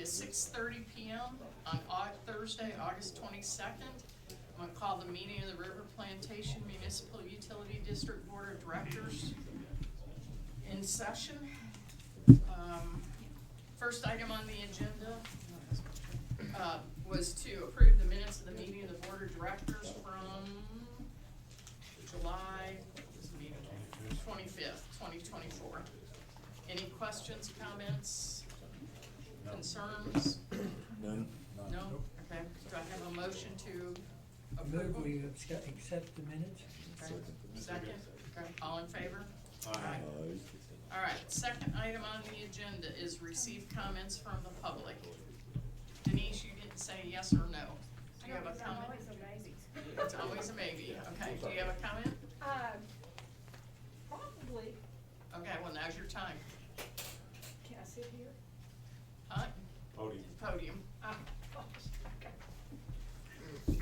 is 6:30 p.m. on Thursday, August 22nd. I'm gonna call the meeting of the River Plantation Municipal Utility District Board of Directors in session. First item on the agenda was to approve the minutes of the meeting of the Board of Directors from July 25th, 2024. Any questions, comments, concerns? None. No? Okay. Do I have a motion to Move approve? we accept the minutes? Okay. Second? Okay. All in favor? Aye. All right, second item on the agenda is receive comments from the public. Denise, you didn't say yes or no. Do you have a comment? Always a maybe. It's always a maybe. Okay, do you have a comment? Probably. Okay, well, now's your time. Can I sit here? Huh? Podium. Podium. Okay.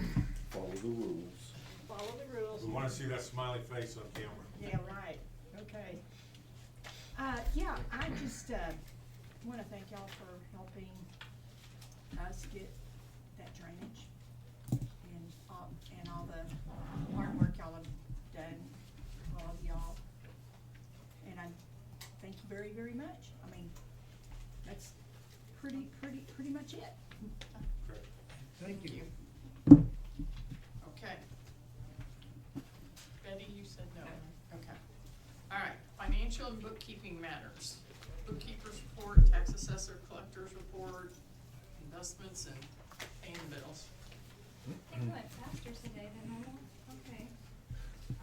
Follow the rules. Follow the rules. We wanna see that smiley face on camera. Yeah, right, okay. Yeah, I just, wanna thank y'all for helping us get that drainage and all the hard work y'all have done, all of y'all. And I thank you very, very much. I mean, that's pretty much it. Correct. Thank you. Okay. Betty, you said no. Okay. All right, financial and bookkeeping matters. Bookkeeper's report, tax assessor, collector's report, investments, and paying bills. I think we went faster today than normal. Okay.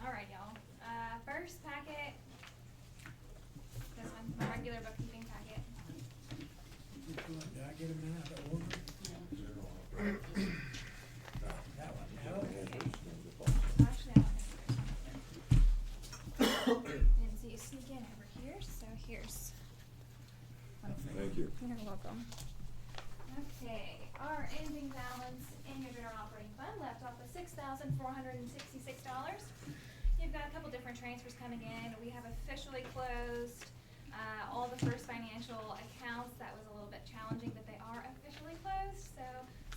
All right, y'all. First packet. This one, my regular bookkeeping packet. Did I get them out of order? That one, no? Actually, I don't have it. And so you sneak in over here. So here's. Thank you. You're welcome. Okay, our ending balance in your general operating fund left off with $6,466. You've got a couple different transfers coming in. We have officially closed all the first financial accounts. That was a little bit challenging, but they are officially closed, so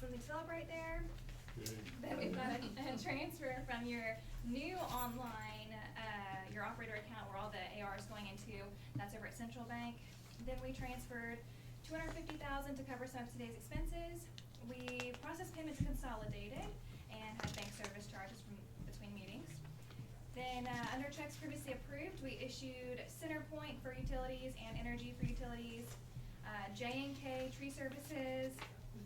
something to celebrate there. Then we've got a transfer from your new online, your operator account where all the AR is going into. That's over at Central Bank. Then we transferred $250,000 to cover some of today's expenses. We processed payments consolidated and had bank service charges from between meetings. Then under checks previously approved, we issued CenterPoint for utilities and Energy for utilities, J&K Tree Services,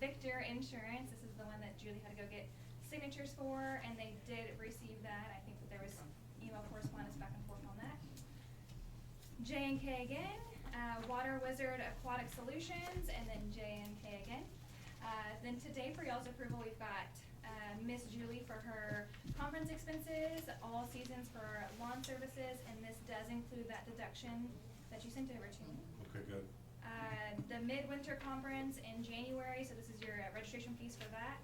Victor Insurance. This is the one that Julie had to go get signatures for, and they did receive that. I think that there was some email correspondence back and forth on that. J&K again, Water Wizard Aquatic Solutions, and then J&K again. Then today for y'all's approval, we've got Miss Julie for her conference expenses, all seasons for lawn services, and this does include that deduction that you sent over to me. Okay, good. The Midwinter Conference in January, so this is your registration fees for that.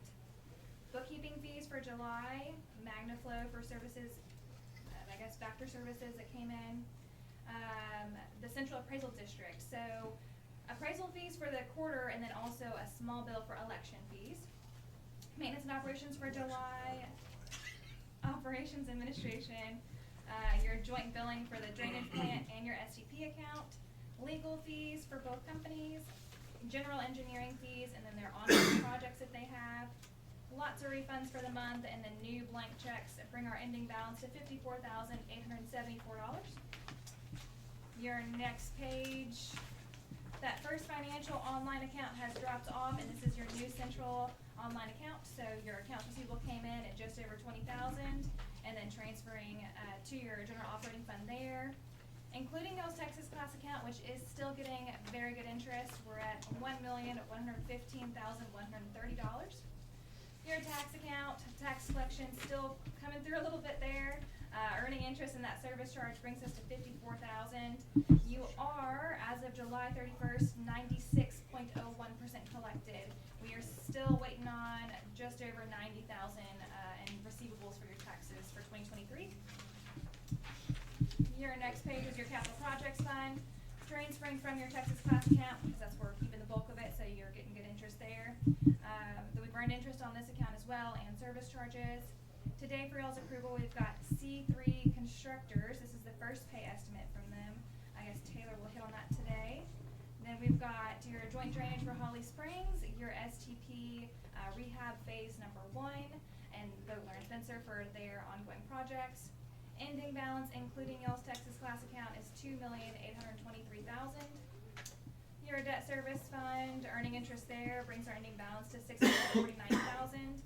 Bookkeeping fees for July, MagnaFlow for services, I guess factor services that came in. The Central Appraisal District, so appraisal fees for the quarter, and then also a small bill for election fees. Maintenance and operations for July, operations administration, your joint billing for the drainage plant and your STP account, legal fees for both companies, general engineering fees, and then their ongoing projects that they have, lots of refunds for the month, and then new blank checks that bring our ending balance to $54,874. Your next page, that first financial online account has dropped off, and this is your new central online account. So your accounts receivable came in at just over $20,000, and then transferring to your general operating fund there, including those Texas class account, which is still getting very good interest. We're at $1,115,130. Your tax account, tax collection still coming through a little bit there. Earning interest in that service charge brings us to $54,000. You are, as of July 31st, 96.01% collected. We are still waiting on just over $90,000 in receivables for your taxes for 2023. Your next page is your capital projects fund, transferring from your Texas class account because that's where we're keeping the bulk of it, so you're getting good earned interest on this account as well, and service charges. Today for y'all's approval, we've got C3 Constructors. This is the first pay estimate from them. I guess Taylor will hit on that today. Then we've got your joint drainage for Holly Springs, your STP rehab phase number 1, and Vogler and Fencer for their ongoing projects. Ending balance, including y'all's Texas class account, is $2,823,000. Your debt service fund, earning interest there, brings our ending balance to $649,000.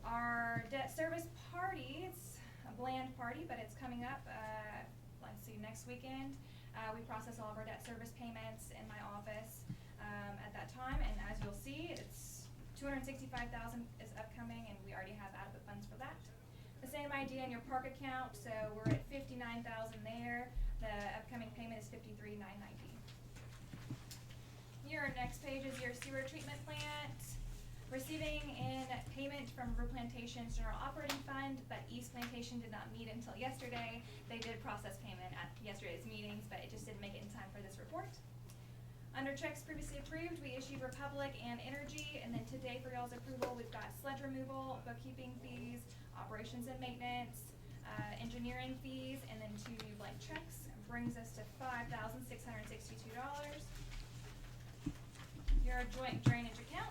Our debt service party, it's a bland party, but it's coming up, let's see, next weekend. We process all of our debt service payments in my office at that time, and as you'll see, it's $265,000 is upcoming, and we already have adequate funds for that. The same idea in your park account, so we're at $59,000 there. The upcoming payment is $53,990. Your next page is your sewer treatment plant. Receiving in payment from River Plantation's general operating fund, but East Plantation did not meet until yesterday. They did process payment at yesterday's meetings, but it just didn't make it in time for this report. Under checks previously approved, we issued Republic and Energy, and then today for y'all's approval, we've got sludge removal, bookkeeping fees, operations and maintenance, engineering fees, and then 2 new blank checks. It brings us to $5,662. Your joint drainage account.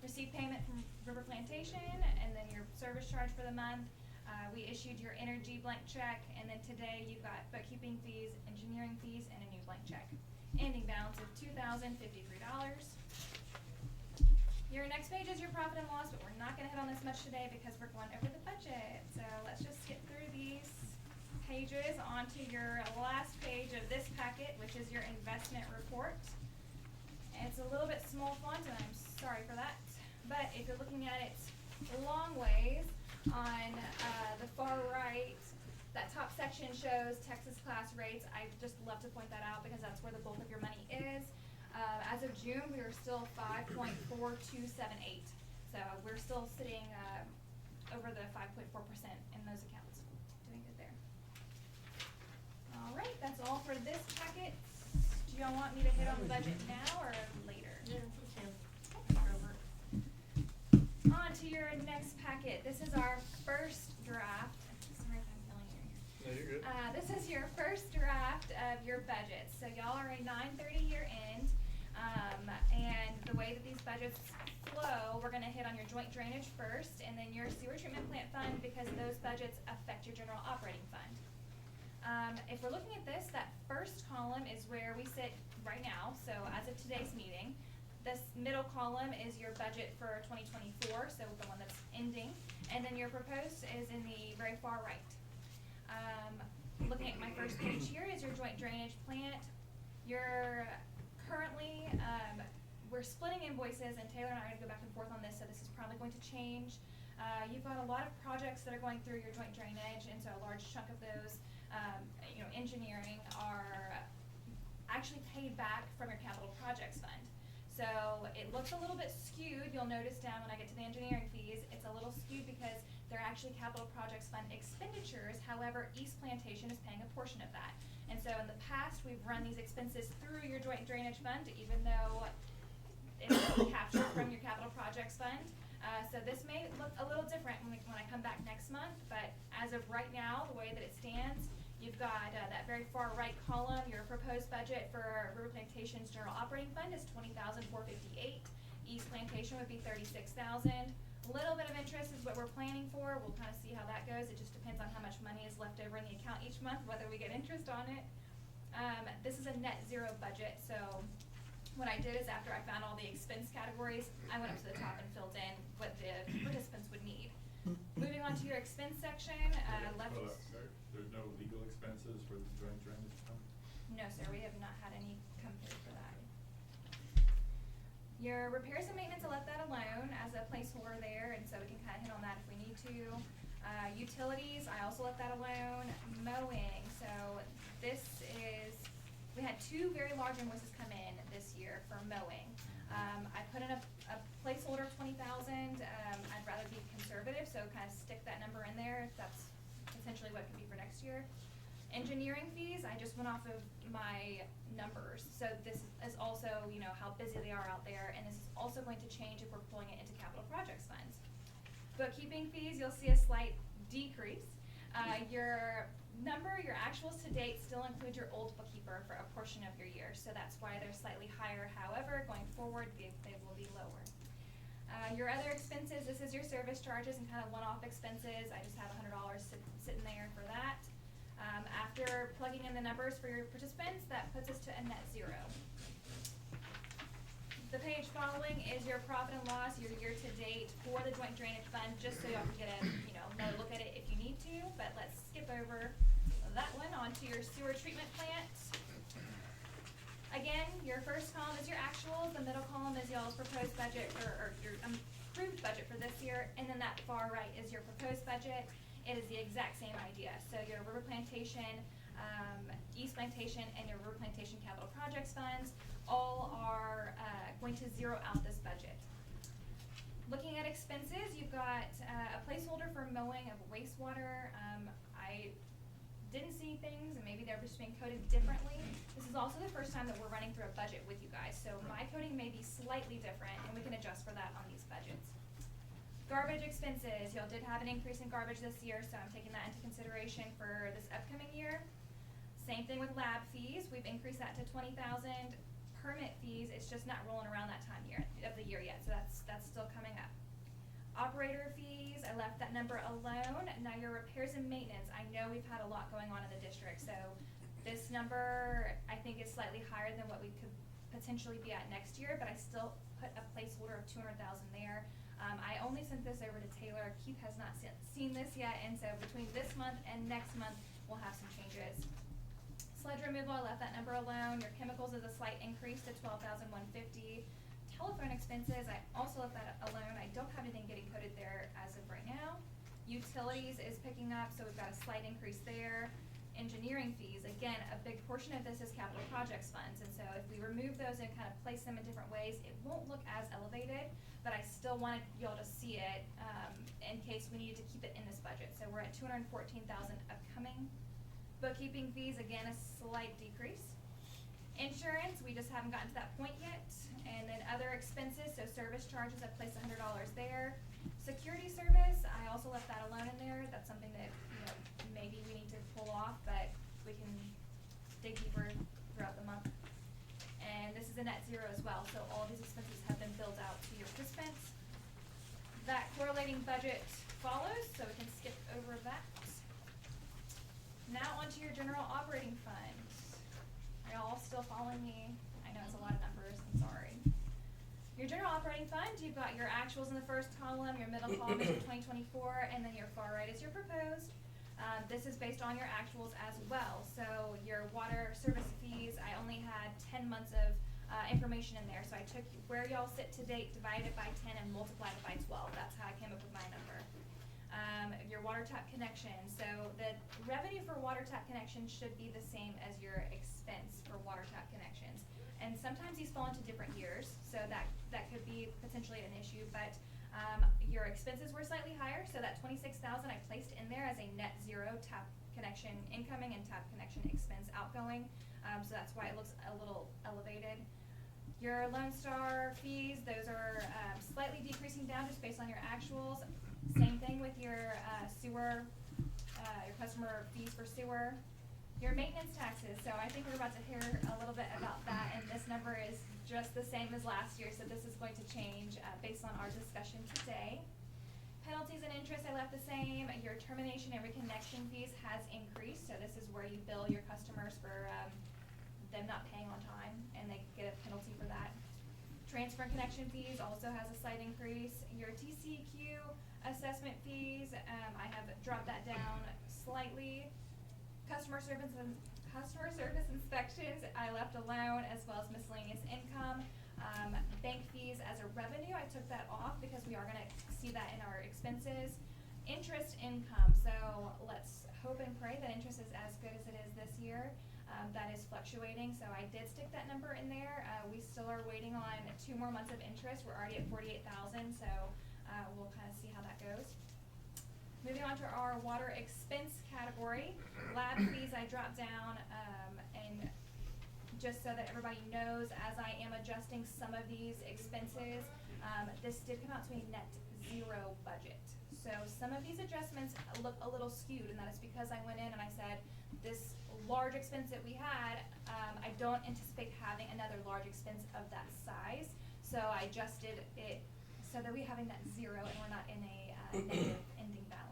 Received payment from River Plantation, and then your service charge for the month. We issued your energy blank check, and then today you've got bookkeeping fees, engineering fees, and a new blank check. Ending balance of $2,053. Your next page is your profit and loss, but we're not gonna hit on this much today because we're going over the budget. So let's just skip through these pages onto your last page of this packet, which is your investment report. It's a little bit small font, and I'm sorry for that. But if you're looking at it long ways, on the far right, that top section shows Texas class rates. I just love to point that out because that's where the bulk of your money is. As of June, we were still 5.4278. So we're still sitting over the 5.4% in those accounts. Doing good there. All right, that's all for this packet. Do y'all want me to hit on the budget now or later? Yeah, we can. On to your next packet. This is our first draft. Sorry if I'm yelling in your ear. No, you're good. This is your first draft of your budget. So y'all are a 9/30 year end. And the way that these budgets flow, we're gonna hit on your joint drainage first, and then your sewer treatment plant fund, because those budgets affect your general operating fund. If we're looking at this, that first column is where we sit right now, so as of today's meeting. This middle column is your budget for 2024, so the one that's ending, and then your proposed is in the very far right. Looking at my first page here is your joint drainage plant. You're currently, we're splitting invoices, and Taylor and I are gonna go back and forth on this, so this is probably going to change. You've got a lot of projects that are going through your joint drainage, and so a large chunk of those, engineering are actually paid back from your capital projects fund. So it looks a little bit skewed. You'll notice down when I get to the engineering fees, it's a little skewed because they're actually capital projects fund expenditures. However, East Plantation is paying a portion of that. And so in the past, we've run these expenses through your joint drainage fund, even though it's captured from your capital projects fund. So this may look a little different when I come back next month, but as of right now, the way that it stands, you've got that very far right column. Your proposed budget for River Plantation's general operating fund is $20,458. East Plantation would be $36,000. A little bit of interest is what we're planning for. We'll kind of see how that goes. It just depends on how much money is left over in the account each month, whether we get interest on it. This is a net zero budget, so what I did is after I found all the expense categories, I went up to the top and filled in what the participants would need. Moving on to your expense section, left. There's no legal expenses for the joint drainage fund? No, sir, we have not had any come through for that. Your repairs and maintenance, I left that alone as a placeholder there, and so we can kind of hit on that if we need to. Utilities, I also left that alone. Mowing, so this is, we had 2 very large invoices come in this year for mowing. I put in a placeholder of $20,000. I'd rather be conservative, so kind of stick that number in there if that's essentially what it could be for next year. Engineering fees, I just went off of my numbers, so this is also, you know, how busy they are out there, and this is also going to change if we're pulling it into capital projects funds. Bookkeeping fees, you'll see a slight decrease. Your actuals to date still include your old bookkeeper for a portion of your year, so that's why they're slightly higher. However, going forward, they will be lower. Your other expenses, this is your service charges and kind of one-off expenses. I just have $100 sitting there for that. After plugging in the numbers for your participants, that puts us to a net zero. The page following is your profit and loss, your year-to-date for the joint drainage fund, just so y'all can get a, another look at it if you need to, but let's skip over that one onto your sewer treatment plant. Again, your first column is your actuals, the middle column is y'all's proposed budget, or your approved budget for this year, and then that far right is your proposed budget. It is the exact same idea. So your river plantation, east plantation, and your river plantation capital projects funds all are going to zero out this budget. Looking at expenses, you've got a placeholder for mowing of wastewater. I didn't see things, and maybe they're just being coded differently. This is also the first time that we're running through a budget with you guys, so my coding may be slightly different, and we can adjust for that on these budgets. Garbage expenses, y'all did have an increase in garbage this year, so I'm taking that into consideration for this upcoming year. Same thing with lab fees, we've increased that to $20,000. Permit fees, it's just not rolling around that time of the year yet, so that's still coming up. Operator fees, I left that number alone. Now your repairs and maintenance, I know we've had a lot going on in the district, so this number I think is slightly higher than what we could potentially be at next year, but I still put a placeholder of $200,000 there. I only sent this over to Taylor. Keith has not seen this yet, and so between this month and next month, we'll have some changes. Sludge removal, I left that number alone. Your chemicals is a slight increase to $12,150. Telephone expenses, I also left that alone. I don't have anything getting coded there as of right now. Utilities is picking up, so we've got a slight increase there. Engineering fees, again, a big portion of this is capital projects funds, and so if we remove those and kind of place them in different ways, it won't look as elevated, but I still wanted y'all to see it in case we needed to keep it in this budget. So we're at $214,000 upcoming. Bookkeeping fees, again, a slight decrease. Insurance, we just haven't gotten to that point yet. And then other expenses, so service charges, I placed $100 there. Security service, I also left that alone in there. That's something that, maybe we need to pull off, but we can dig deeper throughout the month. And this is a net zero as well, so all of these expenses have been billed out to your participants. That correlating budget follows, so we can skip over that. Now onto your general operating fund. Are y'all still following me? I know it's a lot of numbers, I'm sorry. Your general operating fund, you've got your actuals in the first column, your middle column is your 2024, and then your far right is your proposed. This is based on your actuals as well. So your water service fees, I only had 10 months of information in there. So I took where y'all sit to date, divided it by 10, and multiplied it by 12. That's how I came up with my number. Your water tap connection. So the revenue for water tap connection should be the same as your expense for water tap connections. And sometimes these fall into different years, so that could be potentially an issue, but your expenses were slightly higher, so that $26,000 I placed in there as a net zero tap connection incoming and tap connection expense outgoing, so that's why it looks a little elevated. Your Lone Star fees, those are slightly decreasing down just based on your actuals. Same thing with your sewer, your customer fees for sewer. Your maintenance taxes, so I think we're about to hear a little bit about that, and this number is just the same as last year, so this is going to change based on our discussion today. Penalties and interest I left the same. Your termination and reconnection fees has increased, so this is where you bill your customers for them not paying on time, and they get a penalty for that. Transfer and connection fees also has a slight increase. Your TCQ assessment fees, I have dropped that down slightly. Customer service inspections I left alone, as well as miscellaneous income. Bank fees as a revenue, I took that off because we are going to see that in our expenses. Interest income, so let's hope and pray that interest is as good as it is this year. That is fluctuating, so I did stick that number in there. We still are waiting on 2 more months of interest. We're already at $48,000, so we'll kind of see how that goes. Moving on to our water expense category, lab fees I dropped down, and just so that everybody knows, as I am adjusting some of these expenses, this did come out to a net zero budget. So some of these adjustments look a little skewed, and that is because I went in and I said, this large expense that we had, I don't anticipate having another large expense of that size. So I adjusted it so that we have a net zero and we're not in a negative ending balance.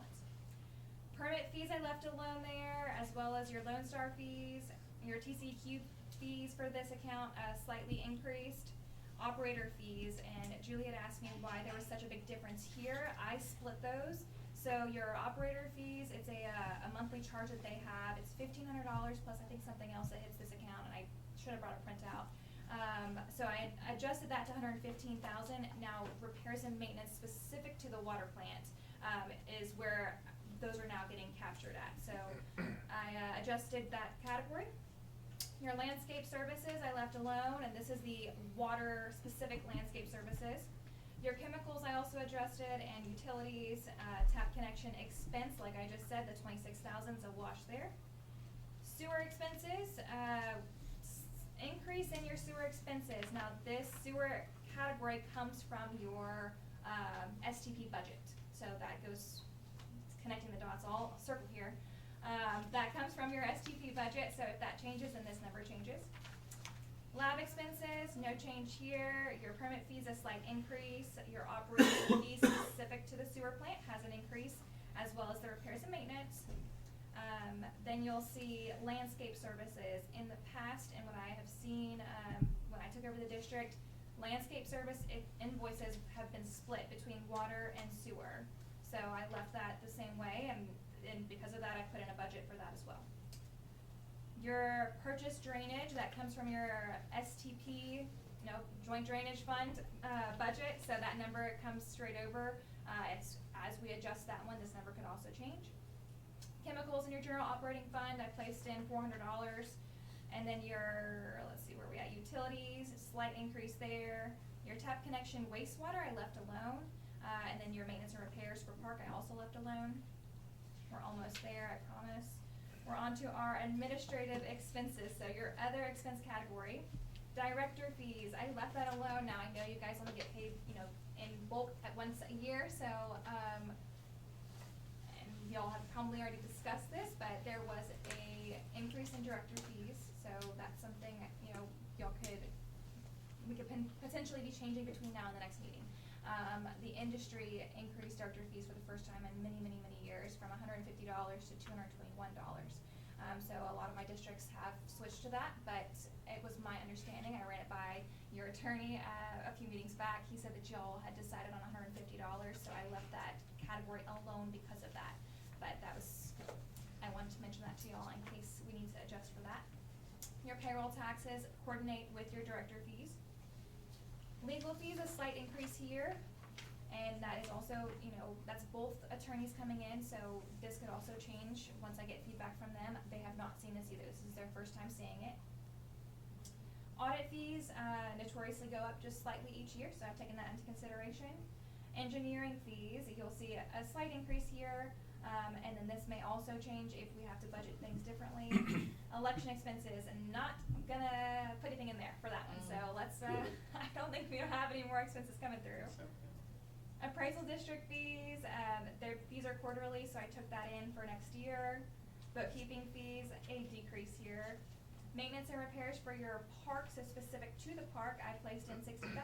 Permit fees I left alone there, as well as your Lone Star fees, your TCQ fees for this account slightly increased. Operator fees, and Julie had asked me why there was such a big difference here. I split those. So your operator fees, it's a monthly charge that they have. It's $1,500 plus I think something else that hits this account, and I should have brought a printout. So I adjusted that to $115,000. Now repairs and maintenance specific to the water plant is where those are now getting captured at. So I adjusted that category. Your landscape services I left alone, and this is the water specific landscape services. Your chemicals I also adjusted, and utilities, tap connection expense, like I just said, the $26,000 is a wash there. Sewer expenses, increase in your sewer expenses. Now this sewer category comes from your STP budget, so that goes, it's connecting the dots, all circle here. That comes from your STP budget, so if that changes, then this number changes. Lab expenses, no change here. Your permit fees, a slight increase. Your operating fees specific to the sewer plant has an increase, as well as the repairs and maintenance. Then you'll see landscape services. In the past, and what I have seen when I took over the district, landscape service invoices have been split between water and sewer. So I left that the same way, and because of that, I put in a budget for that as well. Your purchase drainage, that comes from your STP, joint drainage fund budget, so that number comes straight over. As we adjust that one, this number could also change. Chemicals in your general operating fund, I placed in $400. And then your, let's see where we at, utilities, slight increase there. Your tap connection wastewater, I left alone. And then your maintenance and repairs for park, I also left alone. We're almost there, I promise. We're on to our administrative expenses, so your other expense category. Director fees, I left that alone. Now I know you guys only get paid, in bulk at once a year, so, and y'all have probably already discussed this, but there was a increase in director fees, so that's something, we could potentially be changing between now and the next meeting. The industry increased director fees for the first time in many, many, many years, from $150 to $221. So a lot of my districts have switched to that, but it was my understanding, I ran it by your attorney a few meetings back, he said that y'all had decided on $150, so I left that category alone because of that. But I wanted to mention that to y'all in case we need to adjust for that. Your payroll taxes coordinate with your director fees. Legal fees, a slight increase here, and that is also, that's both attorneys coming in, so this could also change once I get feedback from them. They have not seen this either. This is their first time seeing it. Audit fees notoriously go up just slightly each year, so I've taken that into consideration. Engineering fees, you'll see a slight increase here, and then this may also change if we have to budget things differently. Election expenses, and not gonna put anything in there for that one, so let's, I don't think we have any more expenses coming through. Appraisal district fees, their fees are quarterly, so I took that in for next year. Bookkeeping fees, a decrease here. Maintenance and repairs for your parks is specific to the park, I placed in $60,000.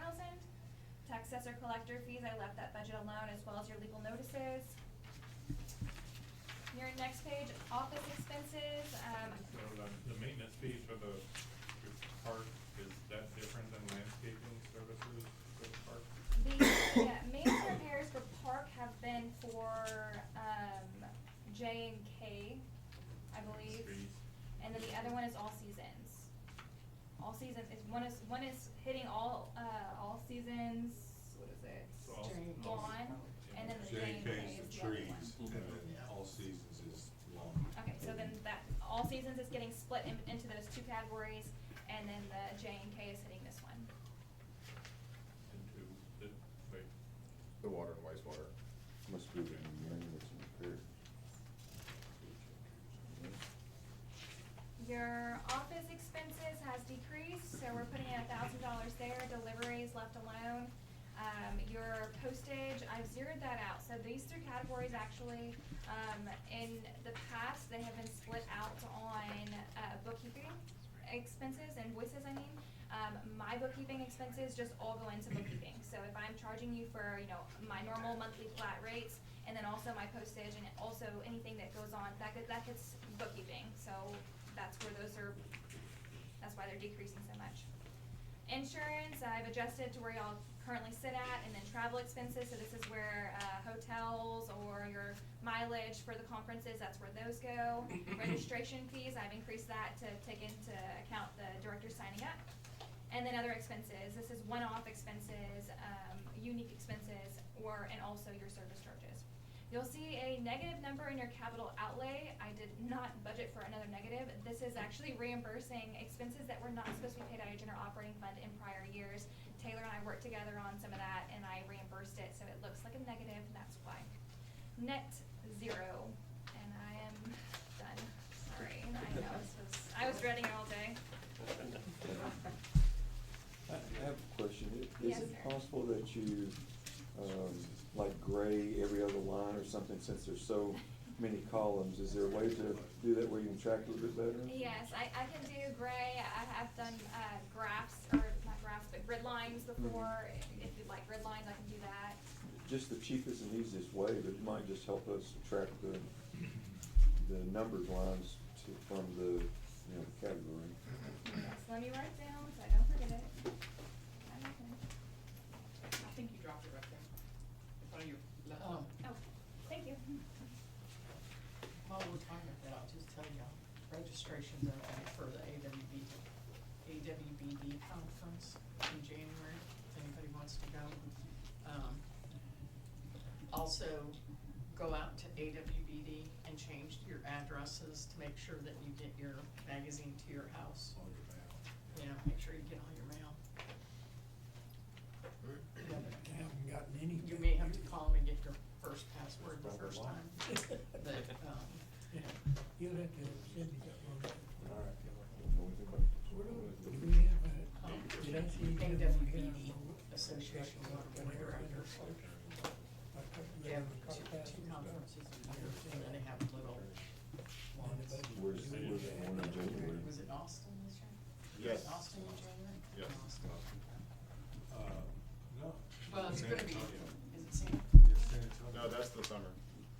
Tax assessor collector fees, I left that budget alone, as well as your legal notices. Your next page, office expenses. So the maintenance fees for the park, is that different than landscaping services for the park? The maintenance repairs for park have been for J and K, I believe. Streets. And then the other one is all seasons. All seasons is one is hitting all seasons. What is it? So all- Lawn, and then the J and K J&K's is the the other trees, one. and then all seasons is lawn. Okay, so then that all seasons is getting split into those two categories, and then the J and K is hitting this one. Into the, wait, The water and wastewater. Must be the engineering that's in repair. your postage, I've zeroed that out. So these three categories actually, in the past, they have been split out on bookkeeping expenses, invoices, I mean. My bookkeeping expenses just all go into bookkeeping. So if I'm charging you for, you know, my normal monthly flat rates, and then also my postage, and also anything that goes on, that gets bookkeeping. So that's where that's why they're decreasing so much. Insurance, I've adjusted to where y'all currently sit at, and then travel expenses, so this is where hotels or your mileage for the conferences, that's where those go. Registration fees, I've increased that to take into account the directors signing up. And then other expenses, this is one-off expenses, unique expenses, and also your service charges. You'll see a negative number in your capital outlay. I did not budget for another negative. This is actually reimbursing expenses that were not supposed to be paid out of general operating fund in prior years. Taylor and I worked together on some of that, and I reimbursed it, so it looks like a negative, and that's why. Net zero, and I am done. Sorry, I know I was dreading it all day. I have a question. Yes, Is it sir. possible that you, like gray every other line or something, since there's so many columns? Is there a way to do that where you can track a little bit better? Yes, I can do gray. I have done graphs, or not graphs, but grid lines before. If you'd like grid lines, I can do that. Just the cheapest and easiest way, but it might just help us track the numbers lines from the, you know, the category. Yes, let me write it down so I don't forget it. I think you dropped it right there. In front of your left. Oh, thank you. While we're talking about that, I'll just tell you, registration's open for the AWBD conference in January, if anybody wants to go. Also, go out to AWBD and change your addresses to make sure that you get your magazine to your house. You know, make sure you get all your mail. I haven't gotten any. You may have to call them and get your first password the first time. But, Yeah, you'll have to send me that one. All right. Do we have did I see? AWBD, Association of Waterboard Directors. They have two conferences a year, and then they have little ones. Where's the one in January? Was it Austin this year? Yes. Austin in January? Yes. Austin. No. Well, it's San gonna be, Antonio. is it San? San Antonio. No, that's the summer.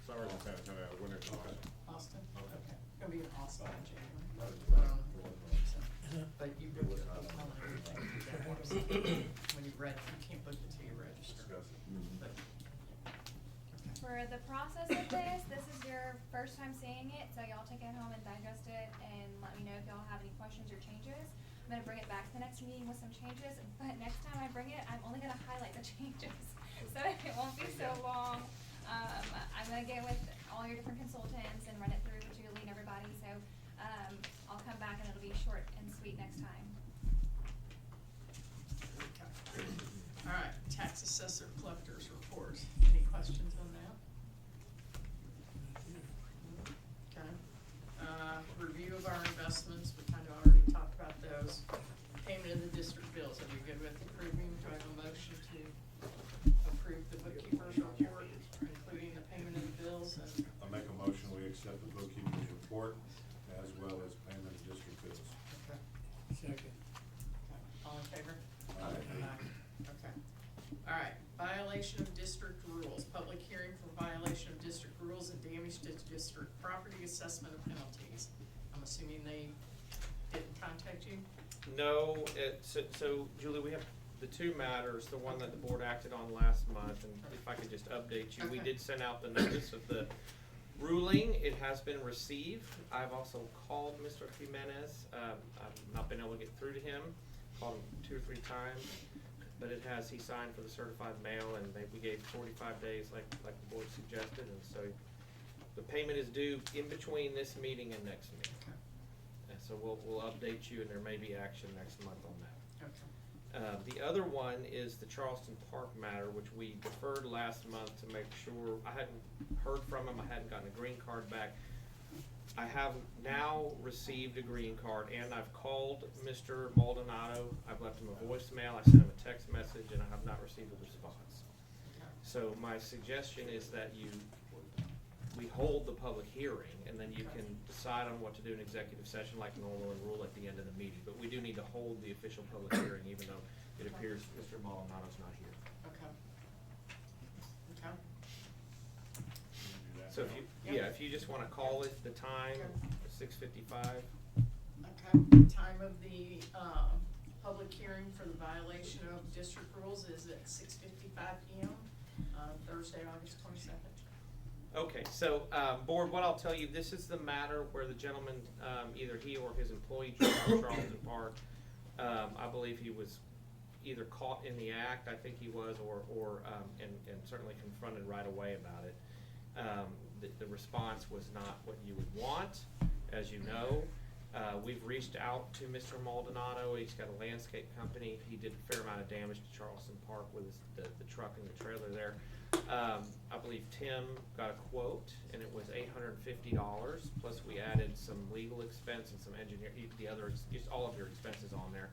Summer's in San Antonio, winter's in Austin. Austin? Okay. It's gonna be in Austin in January. Uh-huh. But you book your hotel and everything. When you you can't book it till you register. But, For the process of this is your first time seeing it, so y'all take it home and digest it and let me know if y'all have any questions or changes. I'm gonna bring it back to the next meeting with some changes, but next time I bring it, I'm only gonna highlight the changes, so it won't be so long. I'm gonna get with all your different consultants and run it through with Julie and everybody, so, I'll come back and it'll be short and sweet next time. all right, tax assessor collectors report. Any questions on that? Okay. Review of our investments, we kind of already talked about those. Payment of the district bills, are we good with approving? Do I have a motion to approve the bookkeeper's report, including the payment of the bills? And I'll make a motion, we accept the bookkeeper's report as well as payment of district bills. Okay. Second. All in favor? Aye. Okay. All right, violation of district rules, public hearing for violation of district rules and damage to district property, assessment of penalties. I'm assuming they didn't contact you? No, so Julie, we have the two matters, the one that the board acted on last month, and if I could just update you, we Okay. did send out the notice of the ruling. It has been received. I've also called Mr. Jimenez. I've not been able to get through to him, called him 2 or 3 times, but he signed for the certified mail, and we gave 45 days like the board suggested, and so the payment is due in between this meeting and next meeting. Okay. And so we'll update you, and there may be action next month on that. Okay. The other one is the Charleston Park matter, which we deferred last month to make sure. I hadn't heard from him. I hadn't gotten a green card back. I have now received a green card, and I've called Mr. Maldonado. I've left him a voicemail. I sent him a text message, and I have not received a response. So my suggestion is that we hold the public hearing, and then you can decide on what to do in executive session like normal and rule at the end of the meeting. But we do need to hold the official public hearing, even though it appears Mr. Maldonado's not here. Okay. Okay. So if you, Yep. if you just wanna call it the time, Okay. 6:55. Okay, time of the, public hearing for the violation of district rules is at 6:55 PM, Thursday, August 22nd. Okay, so, board, what I'll tell you, this is the matter where the gentleman, either he or his employee drove to Charleston Park. I believe he was either caught in the act, I think he was, or and certainly confronted right away about it. The response was not what you would want, as you know. We've reached out to Mr. Maldonado. He's got a landscape company. He did a fair amount of damage to Charleston Park with the truck and the trailer there. I believe Tim got a quote, and it was $850, plus we added some legal expense and some engineer, just all of your expenses on there.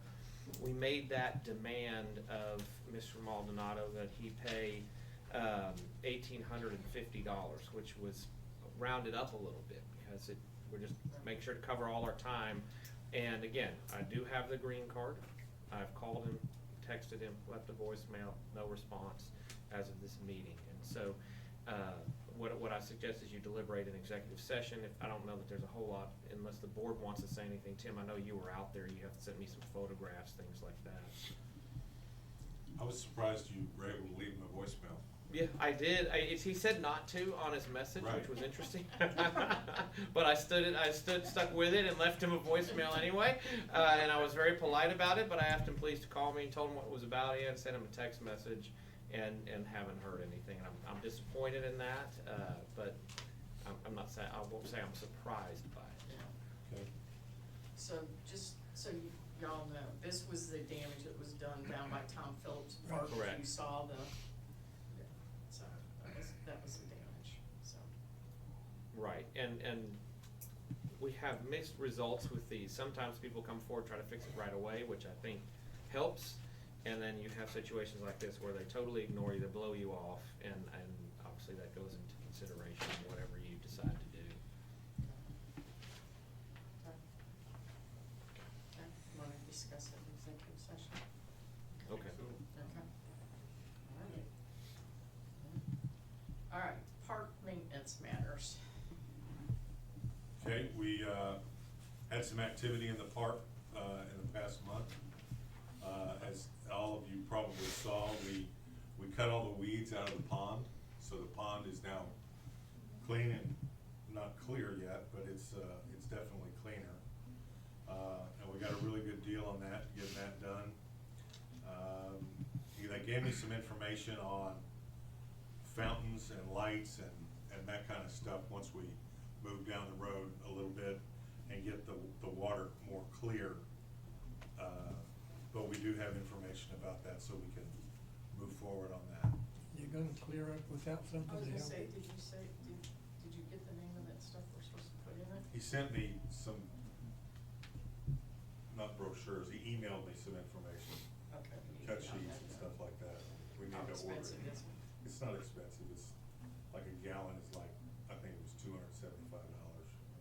We made that demand of Mr. Maldonado that he pay $1,850, which was rounded up a little bit, because we're just make sure to cover all our time. And again, I do have the green card. I've called him, texted him, left a voicemail, no response as of this meeting. And so, what I suggest is you deliberate in executive session. If I don't know that there's a whole lot, unless the board wants to say anything. Tim, I know you were out there. You have to send me some photographs, things like that. I was surprised you were able to leave him a voicemail. Yeah, I did. He said not to on his message, Right. which was interesting. But I stuck with it and left him a voicemail anyway. And I was very polite about it, but I asked him please to call me and told him what it was about. He had sent him a text message and haven't heard anything. And I'm disappointed in that, but I'm not saying, I won't say I'm surprised by it. Yeah. Okay. So just so y'all know, this was the damage that was done down by Tom Phillips Park. Correct. You saw so that was the damage, so. Right, and we have mixed results with these. Sometimes people come forward, try to fix it right away, which I think helps. And then you have situations like this where they totally ignore you, they blow you off, and obviously that goes into consideration, whatever you decide to do. Okay, you wanna discuss it in executive session? Okay. Okay. All right, park maintenance matters. Okay, we had some activity in the park in the past month. As all of you probably saw, we cut all the weeds out of the pond, so the pond is now clean and not clear yet, but it's definitely cleaner. And we got a really good deal on that, getting that done. They gave me some information on fountains and lights and that kind of stuff once we move down the road a little bit and get the water more clear. But we do have information about that, so we can move forward on that. You're gonna clear up without something I was to gonna help? say, did you get the name of that stuff we're supposed to put in it? He sent me some, not brochures, he emailed me some information, Okay. we need cut to get on sheets that and then. stuff like that. We need How to order expensive it. is it? It's not expensive, it's like a gallon is like, I think it was $275.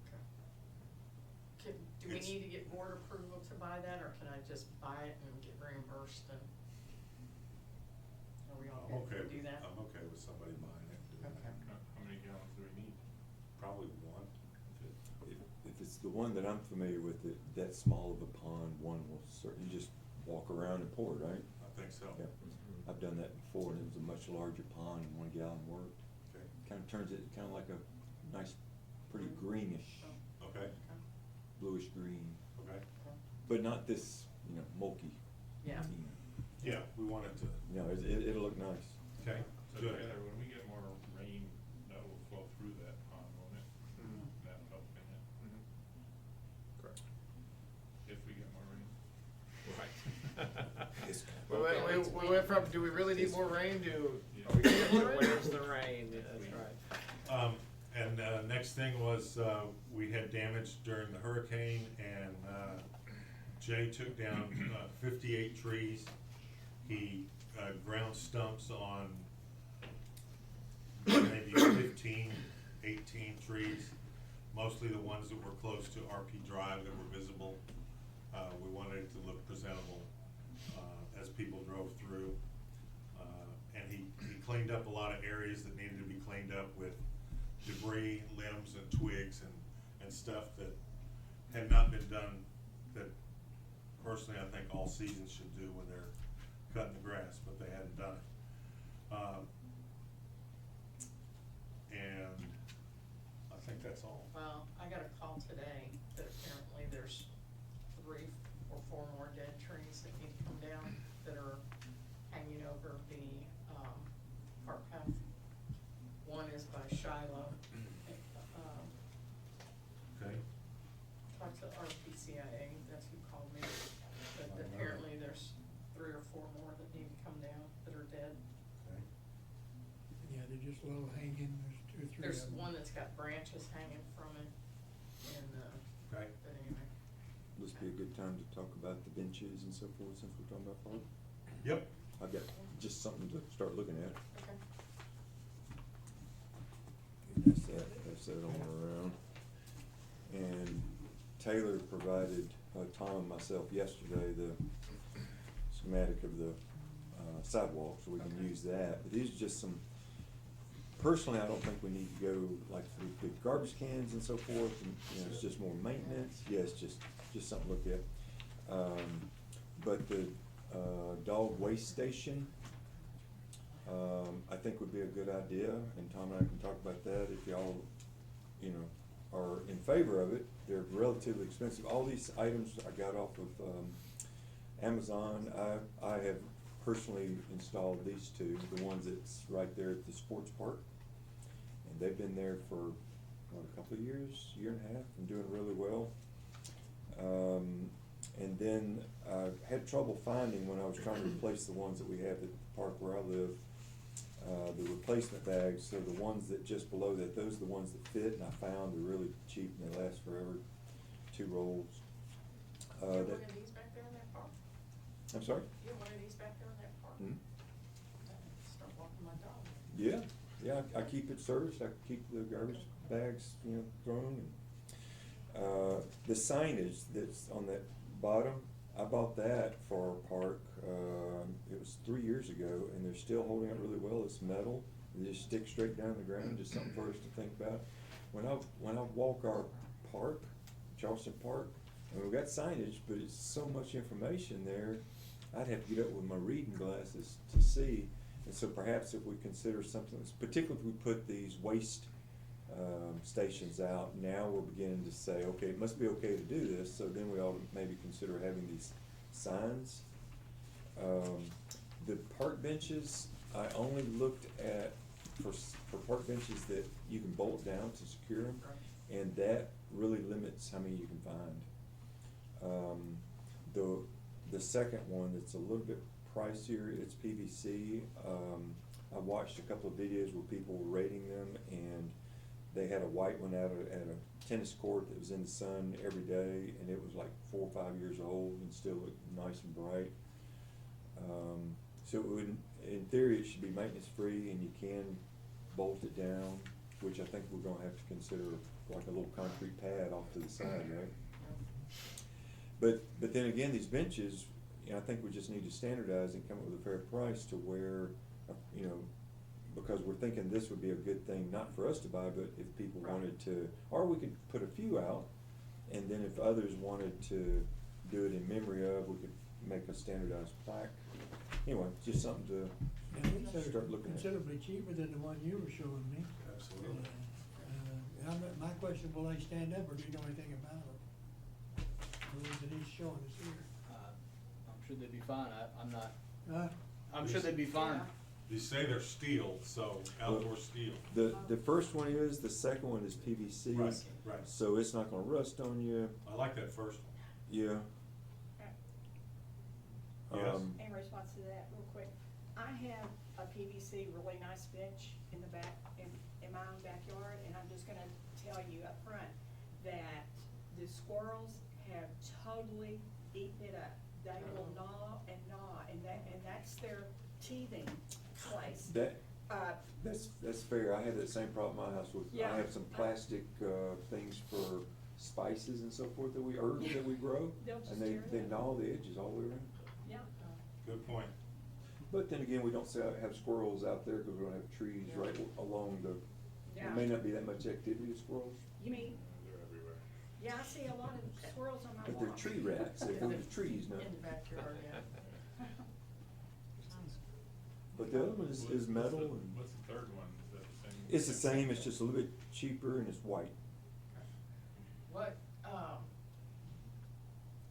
Okay. Do we It's- need to get board approval to buy that, or can I just buy it and get reimbursed and? Are we all I'm good okay, to do that? I'm okay with somebody buying it and doing Okay. that. How many gallons do we need? Probably one. If it's the one that I'm familiar with, that small of a pond, one will certainly just walk around and pour, right? I think so. Yep. I've done that before, and it was a much larger pond, and 1 gallon worked. Okay. Kinda turns it kinda like a nice, pretty greenish, Okay, bluish green, okay. but not this, milky. Yeah. Yeah, we want it to, No, it'll look nice. okay, So good. Heather, when we get more rain, that will flow through that pond, won't it? Mhm. That'll help in it, Correct. if we get more rain. Right. We went from, do we really need more rain, to, Yeah. are we gonna get more rain? Where's the rain? Yeah, that's right. And next thing was, we had damage during the hurricane, and Jay took down 58 trees. He ground stumps on maybe 15, 18 trees, mostly the ones that were close to RP Drive that were visible. We wanted it to look presentable as people drove through. And he cleaned up a lot of areas that needed to be cleaned up with debris, limbs and twigs and stuff that had not been done, that personally I think all seasons should do when they're cutting the grass, but they hadn't done it. And I think that's all. Well, I got a call today that apparently there's 3 or 4 more dead trees that need to come down that are hanging over the, cart path. One is by Shiloh. Okay. Talked to RPCIA, that's who called me, but apparently there's 3 or 4 more that need to come down that are dead. Okay. Yeah, they're just low hanging, there's 2 or 3 There's of them. one that's got branches hanging from it, and, Okay. but anyway. This be a good time to talk about the benches and so forth, since we're talking about park. Yep. I've got just something to start looking at. Okay. Pass that on around. And Taylor provided Tom and myself yesterday the schematic of the sidewalk, so we can Okay. use that. But these are just some, personally, I don't think we need to go like through big garbage cans and so forth, and, you know, it's just more maintenance. Yeah, it's just something to look at. But the dog waste station, I think would be a good idea, and Tom and I can talk about that if y'all, you know, are in favor of it. They're relatively expensive. All these items I got off of Amazon. I have personally installed these 2, the ones that's right there at the sports park. And they've been there for, what, a couple of years, year and a half, and doing really well. And then I had trouble finding, when I was trying to replace the ones that we have at the park where I live, the replacement bags. So the ones that just below that, those are the ones that fit, and I found they're really cheap and they last forever. 2 rolls. You have one of these back there in that park? I'm sorry? You have one of these back there in that park? Hmm? Start walking my dog. Yeah, I keep it serviced, I keep the garbage bags, you know, thrown. And the signage that's on that bottom, I bought that for our park, it was 3 years ago, and they're still holding up really well. It's metal, they just stick straight down the ground, just something for us to think about. When I walk our park, Charleston Park, and we've got signage, but it's so much information there, I'd have to get up with my reading glasses to see. And so perhaps if we consider something, particularly if we put these waste stations out, now we're beginning to say, okay, it must be okay to do this, so then we ought to maybe consider having these signs. The park benches, I only looked at, for park benches that you can bolt down to secure them, and that really limits how many you can find. The second one that's a little bit pricier, it's PVC. I watched a couple of videos where people were rating them, and they had a white one out at a tennis court that was in the sun every day, and it was like 4 or 5 years old and still looked nice and bright. So it would, in theory, it should be maintenance free, and you can bolt it down, which I think we're gonna have to consider like a little concrete pad off to the side, right? But then again, these benches, you know, I think we just need to standardize and come up with a fair price to where, you know, because we're thinking this would be a good thing, not for us to buy, but if people wanted to, or we could put a few out, and then if others wanted to do it in memory of, we could make a standardized plaque. Anyway, just something to Now, these are start looking at. considerably cheaper than the one you were showing me. Absolutely. My question, will they stand up, or do you know anything about them? The ones that he's showing us here. I'm sure they'd be fine, I'm not, Huh? I'm sure they'd be fine. You say they're steel, so outdoor steel. The first one is, the second one is PVC. Right, right. So it's not gonna rust on you, I like that first one. yeah. Yes. In response to that, real quick, I have a PVC really nice bench in the back, in my own backyard, and I'm just gonna tell you up front that the squirrels have totally eaten it up. They will gnaw, and that's their teething place. That's fair. I had that same problem at my house with, Yeah. I have some plastic, things for spices and so forth that we, herbs that we grow. They'll just And they, tear it they up. gnaw the edges all the way around. Yeah. Good point. But then again, we don't have squirrels out there because we don't have trees Yeah. right along the, there Yeah. may not be that much activity of squirrels, You mean, They're everywhere. yeah, I see a lot of squirrels on my but walk. they're tree rats. They go to trees now. In the backyard, yeah. But the other one is What's metal the- and. What's the third one? Is that the same? It's the same, it's just a little bit cheaper and it's white. What,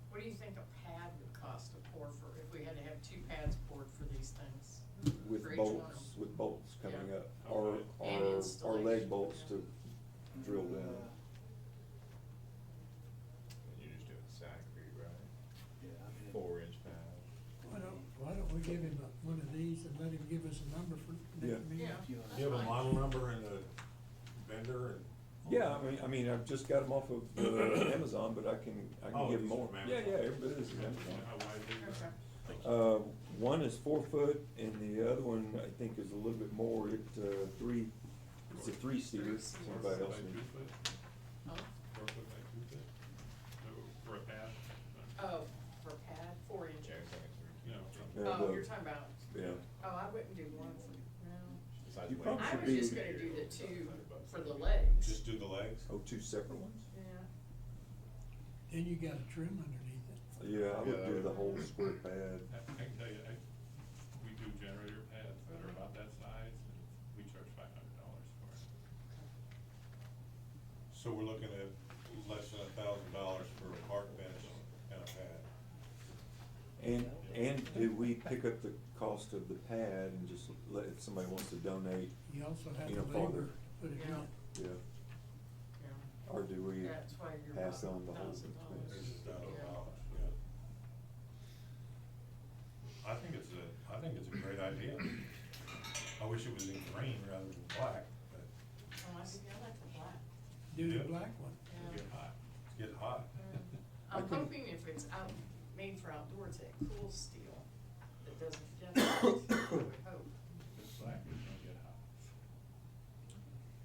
what do you think a pad would cost to pour for, if we had to have 2 pads poured for these things? With For each one of bolts, them? with bolts coming Yeah. up, Okay. And or installation, leg bolts yeah. to drill down. You just do a Zachary, right? Yeah, I mean, 4-inch pad. Why don't we give him one of these and let him give us a number for Yeah. next meeting? Yeah. if you wanna- Do you have a model number and a vendor and? Yeah, I mean, I've just got them off of Amazon, but I can Oh, give these more. are from Yeah, Amazon. everybody is You know Amazon. how wide they Okay. are? One is 4 foot and the other one I think is a little bit more, it's a 3-seater, Three-seater. somebody else. By 2 needs- foot? Oh, 4 foot by 2 foot? So, for a pad? oh, for a pad, 4 inches. Yeah, exactly. You know, Yeah, Oh, the- you're talking about, Yeah. oh, I wouldn't do one for, no. Besides You weight. probably I should was be- just gonna do the 2 for the legs. Just do the legs? Oh, 2 separate ones? Yeah. Then you got a trim underneath it. Yeah, I would Yeah, do that the would- whole square pad. I can tell you, we do generator pads that are about that size, and we charge $500 for it. So we're looking at less than $1,000 for a park bench and a pad. And do we pick up the cost of the pad and just let, if somebody wants to donate, You also have You the know, farther. labor to put it Yeah. in. yeah, Yeah. or do we That's why you're pass about on the whole $1,000. This is $1,000, Yeah. yeah. I think it's a great idea. I wish it was in green rather than black, but Oh, I see, I like the black. Do the Yeah. black one. It'll Yeah. get hot. it's getting hot. I'm I can- hoping if it's made for outdoors, that cool steel, that doesn't get hot, I would hope. If it's black, it's gonna get hot.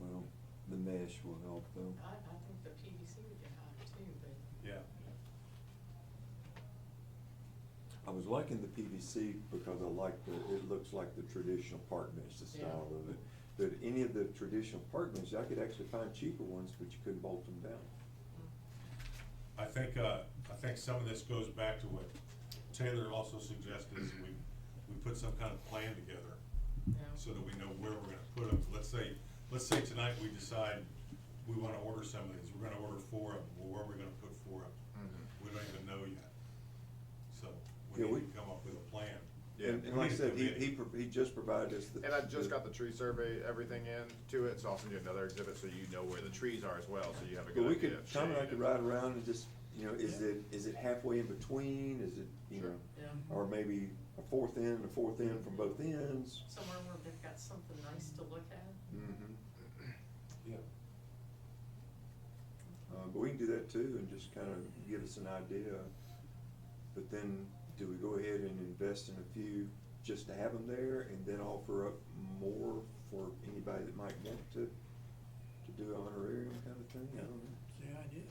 well, the mesh will help though. I think the PVC would get hot too, but. Yeah. I was liking the PVC because I like it looks like the traditional park bench, the style of it. But any of the traditional park benches, I could actually find cheaper ones, but you couldn't bolt them down. I think some of this goes back to what Taylor also suggested, is we put some kind of plan together Yeah. so that we know where we're gonna put them. Let's say tonight we decide we wanna order some of these, we're gonna order 4 of them, well, where are we gonna put 4 of them? Mhm. We don't even know yet. So Yeah, we we- need to come up with a plan. Yeah. And like I said, We need a he just provided us the. And I just got the tree survey, everything in to it, so I'll send you another exhibit so you know where the trees are as well, so you have a But good we idea could, of Tom and I shade could and- ride around and just, is it halfway in between, is it, Sure. Yeah. or maybe a fourth end from both ends? Somewhere where they've got something nice to look at. Mm-hmm. Yeah. But we can do that too and just kind of give us an idea. But then, do we go ahead and invest in a few just to have them there and then offer up more for anybody that might want to do an honorarium kind of thing? I don't know. That's the idea.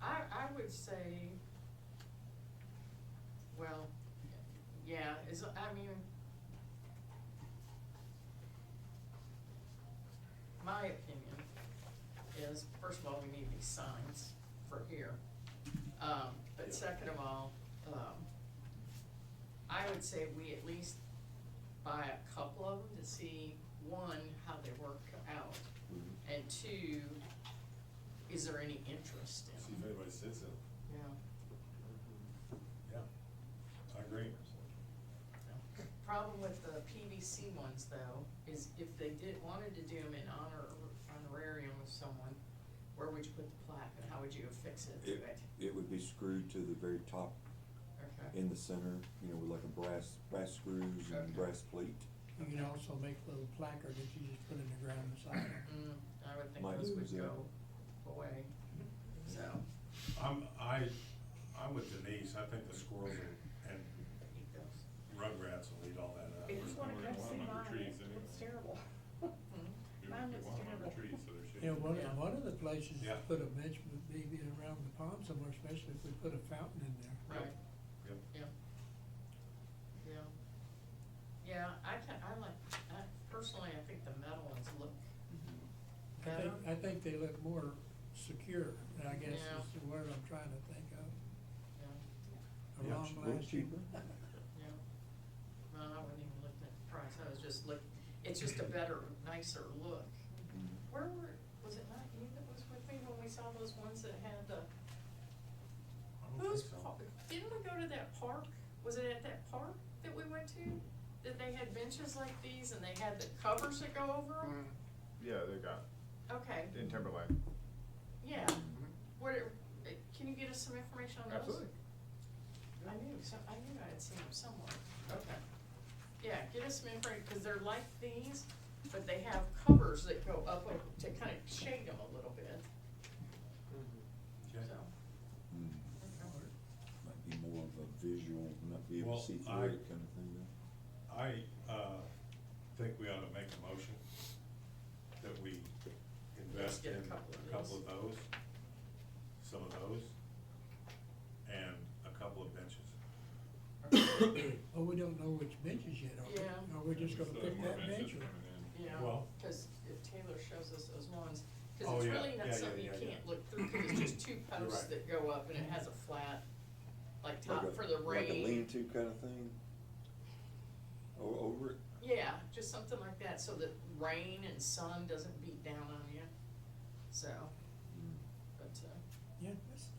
I would say, well, yeah, my opinion is, first of all, we need these signs for here. But second of all, I would say we at least buy a couple of them to see, one, how they work out, Mhm. and two, is there any interest in See if them? anybody sits in it. Yeah. Yeah, I agree. Problem with the PVC ones though, is if they wanted to do them in honorarium of someone, where would you put the plaque and how would you affix it to it? It would be screwed to the very top Okay. in the center, with like a brass screws and Okay. brass plate. You can also make a little placard that you just put in the ground beside it. I would think Might those would lose that. go away, so. I'm with Denise, I think the squirrels and Eat those. rugrats will eat all that up. If you wanna We're come gonna see want 'em under mine, trees it anyway. looks terrible. Mine we looks want them on the terrible. trees, so there should You know, be. one of the places to Yeah. put a bench would be around the pond somewhere, especially if we put a fountain in there. Right, Yep. yeah. Yeah. Yeah, personally, I think the metal ones look better. I think they look more secure, I guess Yeah. is the word I'm trying to think of. Yeah, A Yeah, long a little lasting. cheaper. yeah. No, I wasn't even looking at the price, I was just it's just a better, nicer look. Where was it not you that was with me when we saw those ones that had the, I don't whose think so. park? Didn't we go to that park? Was it at that park that we went to? That they had benches like these and they had the covers that go over them? Yeah, they got, Okay, in Timberland. yeah. Can you get us some information on those? Absolutely. I knew I had seen them somewhere. Okay. Yeah, get us some information, cause they're like these, but they have covers that go up to kind of shade them a little bit, Okay. so. Hmm. Okay. Might be more of a visual, not be able Well, to see I- through it kind of thing though. I, think we ought to make a motion that we invest get a in couple of a couple of those, some of those, and a couple of benches. Oh, we don't know which benches yet, are we? Yeah. Are we just gonna Still pick more that benches bench or? coming in. Yeah, Well- cause if Taylor shows us those ones, Oh, cause it's yeah, really not yeah, something you yeah, yeah. can't look through, cause it's just two You're posts right. that go up and it has a flat, like top Like a- for the rain. Like a lean-to kind of thing? Over it? Yeah, just something like that, so that rain and sun doesn't beat down on you, so, but, Yeah,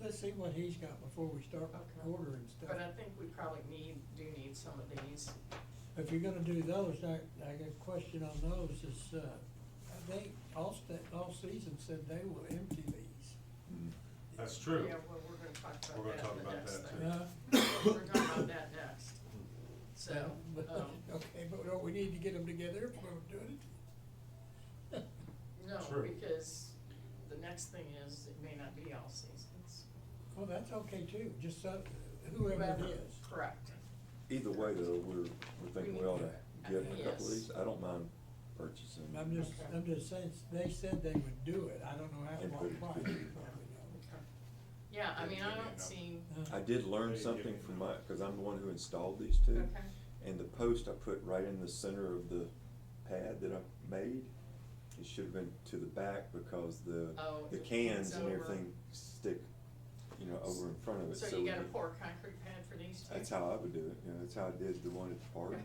let's see what he's got before we start Okay. ordering stuff. but I think we probably do need some of these. If you're gonna do those, I got a question on those is, I think all season said they will empty these. Hmm. That's true. Yeah, well, we're gonna talk about We're that gonna talk in the about next that thing. too. We're talking about that next, so, But, okay, but don't we need to get them together if we're gonna do it? no, True. because the next thing is, it may not be all seasons. Well, that's okay too, just whoever it is. Correct. Either way though, we're thinking we ought to get a couple Yes. of these. I don't mind purchasing. I'm just saying, they said they would do it, I don't know how, And what put it price, together. you probably know. Okay. Yeah, I mean, I don't see, I did learn Hey, something give me from the- cause I'm the one who installed these two. okay, And the post I put right in the center of the pad that I made, it should have been to the back because Oh, the it cans feeds and over. everything stick, over in front of it. so you we gotta can- pour a concrete pad for these two? That's how I would do it, that's how I did the one at the park. Okay.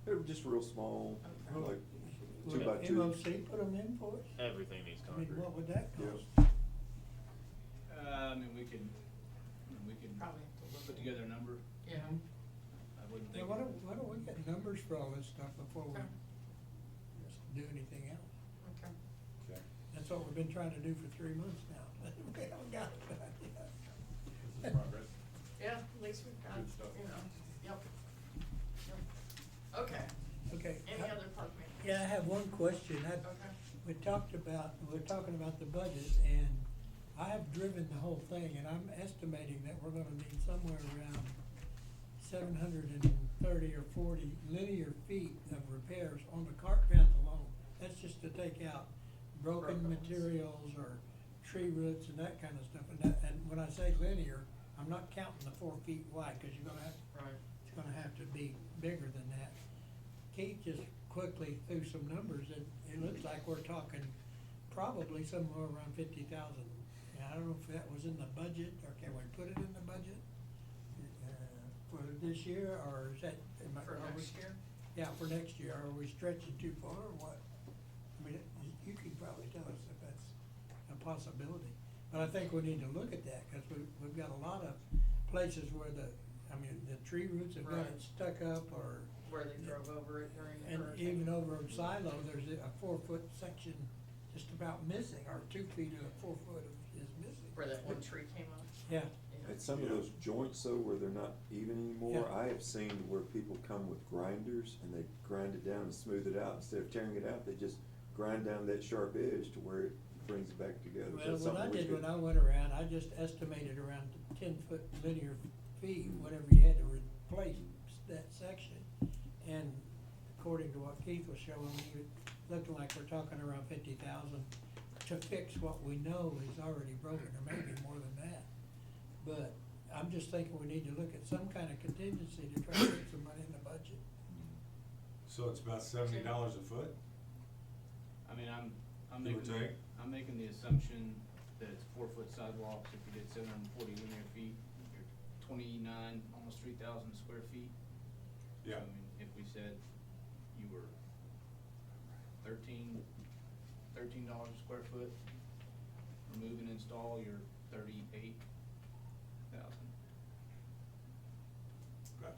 They were just real small, Okay. like Would 2x2. MOC put them in for us? Everything needs I mean, what would that Yeah. cost? I mean, we can Probably. put together a number. Yeah, I wouldn't Yeah, think. why don't we get numbers for all this stuff before we Okay. just do anything else? okay. Okay. That's what we've been trying to do for 3 months now. We haven't got it done This yet. is progress. Yeah, at least we've got, Good stuff. Yep. Okay, Okay. any other park maintenance? Yeah, I have one question. Okay, We're talking about the budget, and I have driven the whole thing, and I'm estimating that we're gonna need somewhere around 730 or 40 linear feet of repairs on the cart path alone. That's just to take out broken Broken ones. materials or tree roots and that kind of stuff. And when I say linear, I'm not counting the 4 feet wide, cause you're gonna have, right, it's gonna have to be bigger than that. Keith just quickly threw some numbers, and it looks like we're talking probably somewhere around 50,000. I don't know if that was in the budget, or can we put it in the budget for this year, or is that? for are we- next year? Yeah, for next year. Are we stretching too far, or what? I mean, you could probably tell us if that's a possibility. But I think we need to look at that, cause we've got a lot of places where the tree roots have got Right. it stuck up, or, Where they drove over it during the and hurricane? even over in Silo, there's a 4-foot section just about missing, or 2 feet of 4 foot is missing. Where that one tree came up? Yeah, Yeah. At some of those joints though, where they're not even anymore, Yeah. I have seen where people come with grinders and they grind it down and smooth it out. Instead of tearing it out, they just grind down that sharp edge to where it brings it back together. So well, that's what I something we did could- when I went around, I just estimated around 10-foot linear feet, whatever you had to replace that section. And according to what Keith was showing me, looking like we're talking around 50,000 to fix what we know is already broken, or maybe more than that. But I'm just thinking we need to look at some kind of contingency to try to get some money in the budget. So it's about $70 a foot? I mean, I'm Give or making, take. I'm making the assumption that it's 4-foot sidewalks. If you did 740 linear feet, you're 29, almost 3,000 square feet. Yeah. So, I mean, if we said you were $13 a square foot, remove and install, you're 38,000. Gotcha.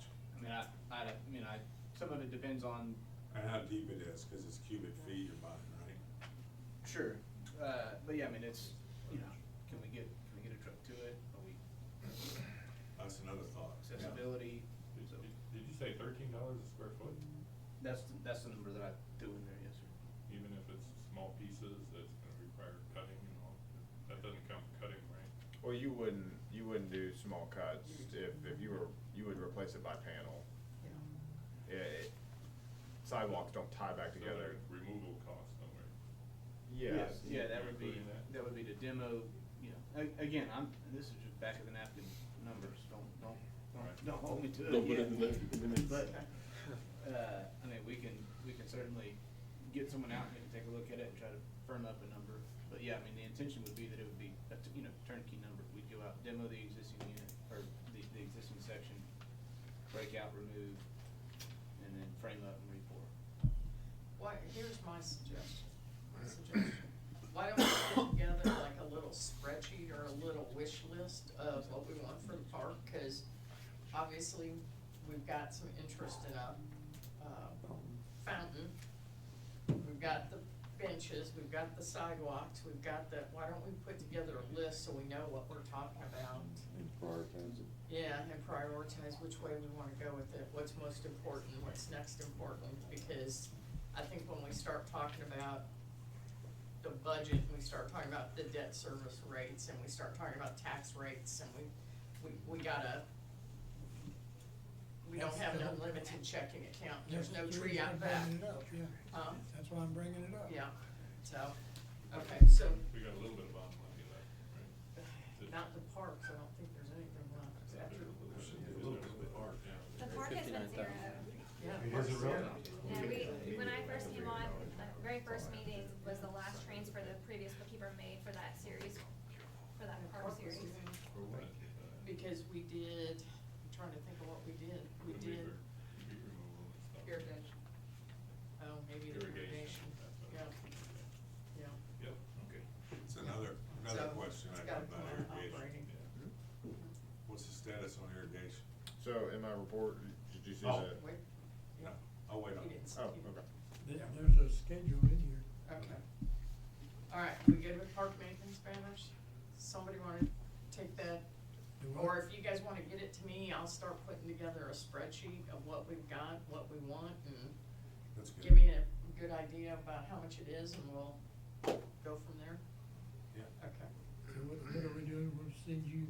I mean, some of it depends on. And how deep it is, cause it's cubic feet you're buying, right? Sure, but yeah, I mean, it's, you know, can we get a truck to it? Are we, That's another thought. Yeah. accessibility, Did so, did you say $13 a square foot? that's the number that I threw in there, yes, sir. Even if it's small pieces, that's gonna require cutting and all, that doesn't count cutting, right? Well, you wouldn't do small cuts if you would replace it by panel. Sidewalks don't tie back So together. there's removal cost somewhere. Yes. Yeah, that would be, Including that? that would be the demo, you know, again, this is just back of the napkin numbers, don't hold me to it. Don't put yet. it in the minutes. But, I mean, we can certainly get someone out and we can take a look at it and try to firm up a number. But yeah, I mean, the intention would be that it would be a, turnkey number. We'd go out, demo the existing unit, or the existing section, break out, remove, and then frame up and re-pour. Why, here's my suggestion. Why don't we put together like a little spreadsheet or a little wish list of what we want for the park? Cause obviously, we've got some interest in a, fountain. We've got the benches, we've got the sidewalks, we've got the, why don't we put together a list so we know what we're talking about? And prioritize it. Yeah, and prioritize which way we wanna go with it, what's most important, what's next important, because I think when we start talking about the budget, and we start talking about the debt service rates, and we start talking about tax rates, and we gotta, we don't have an unlimited checking account, there's no That's the tree reason out I'm back. bringing it up, yeah. That's why I'm bringing it up. Yeah, so, okay, so, We got a little bit of bond money left, right? not the parks, I don't think there's anything left. There's a little bit of the park, yeah. The park has been zero. Yeah. Is it really? Yeah, when I first came on, the very first meeting was the last transfer the previous bookkeeper made for that series, for that park series. For what? Because we did, I'm trying to think of what we did, we The did weed removal and stuff. irrigation. Oh, maybe the irrigation, that's what- yeah, yeah. Yep, okay. It's another So, question I it's got gotta about come out irrigation. operating. What's the status on irrigation? So in my report, did you see Oh. that? Wait, No, I'll wait on you it. didn't see. Oh, you- okay. There's a schedule in here. Okay. All right, we good with park maintenance banners? Somebody wanna take that? Do Or what? if you guys wanna get it to me, I'll start putting together a spreadsheet of what we've got, what we want, and That's good. give me a good idea about how much it is, and we'll go from there. Yeah, Okay. So what are we doing? We'll send you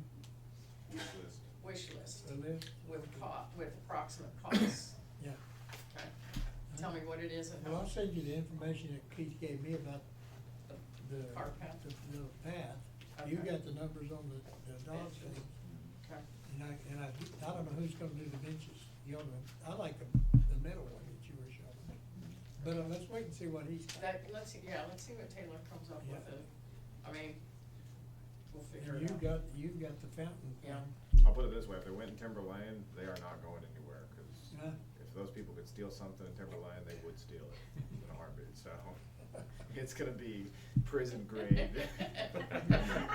wish list. Wish list a list? with with approximate costs. Yeah. Okay. Tell me what it is and Well, how I'll much. send you the information that Keith gave me about the Cart path? the path. You Okay. got the numbers on the dog Benches. thing. Okay. And I don't know who's gonna do the benches. I like the metal one that you were showing me. But let's wait and see what he's got. Let's see what Taylor comes up with, Yeah. and, I mean, we'll figure And it out. you've got the fountain. Yeah. I'll put it this way, if they went in Timber Lane, they are not going anywhere, cause Yeah. if those people could steal something in Timber Lane, they would steal it in a heartbeat, so. It's gonna be prison grade.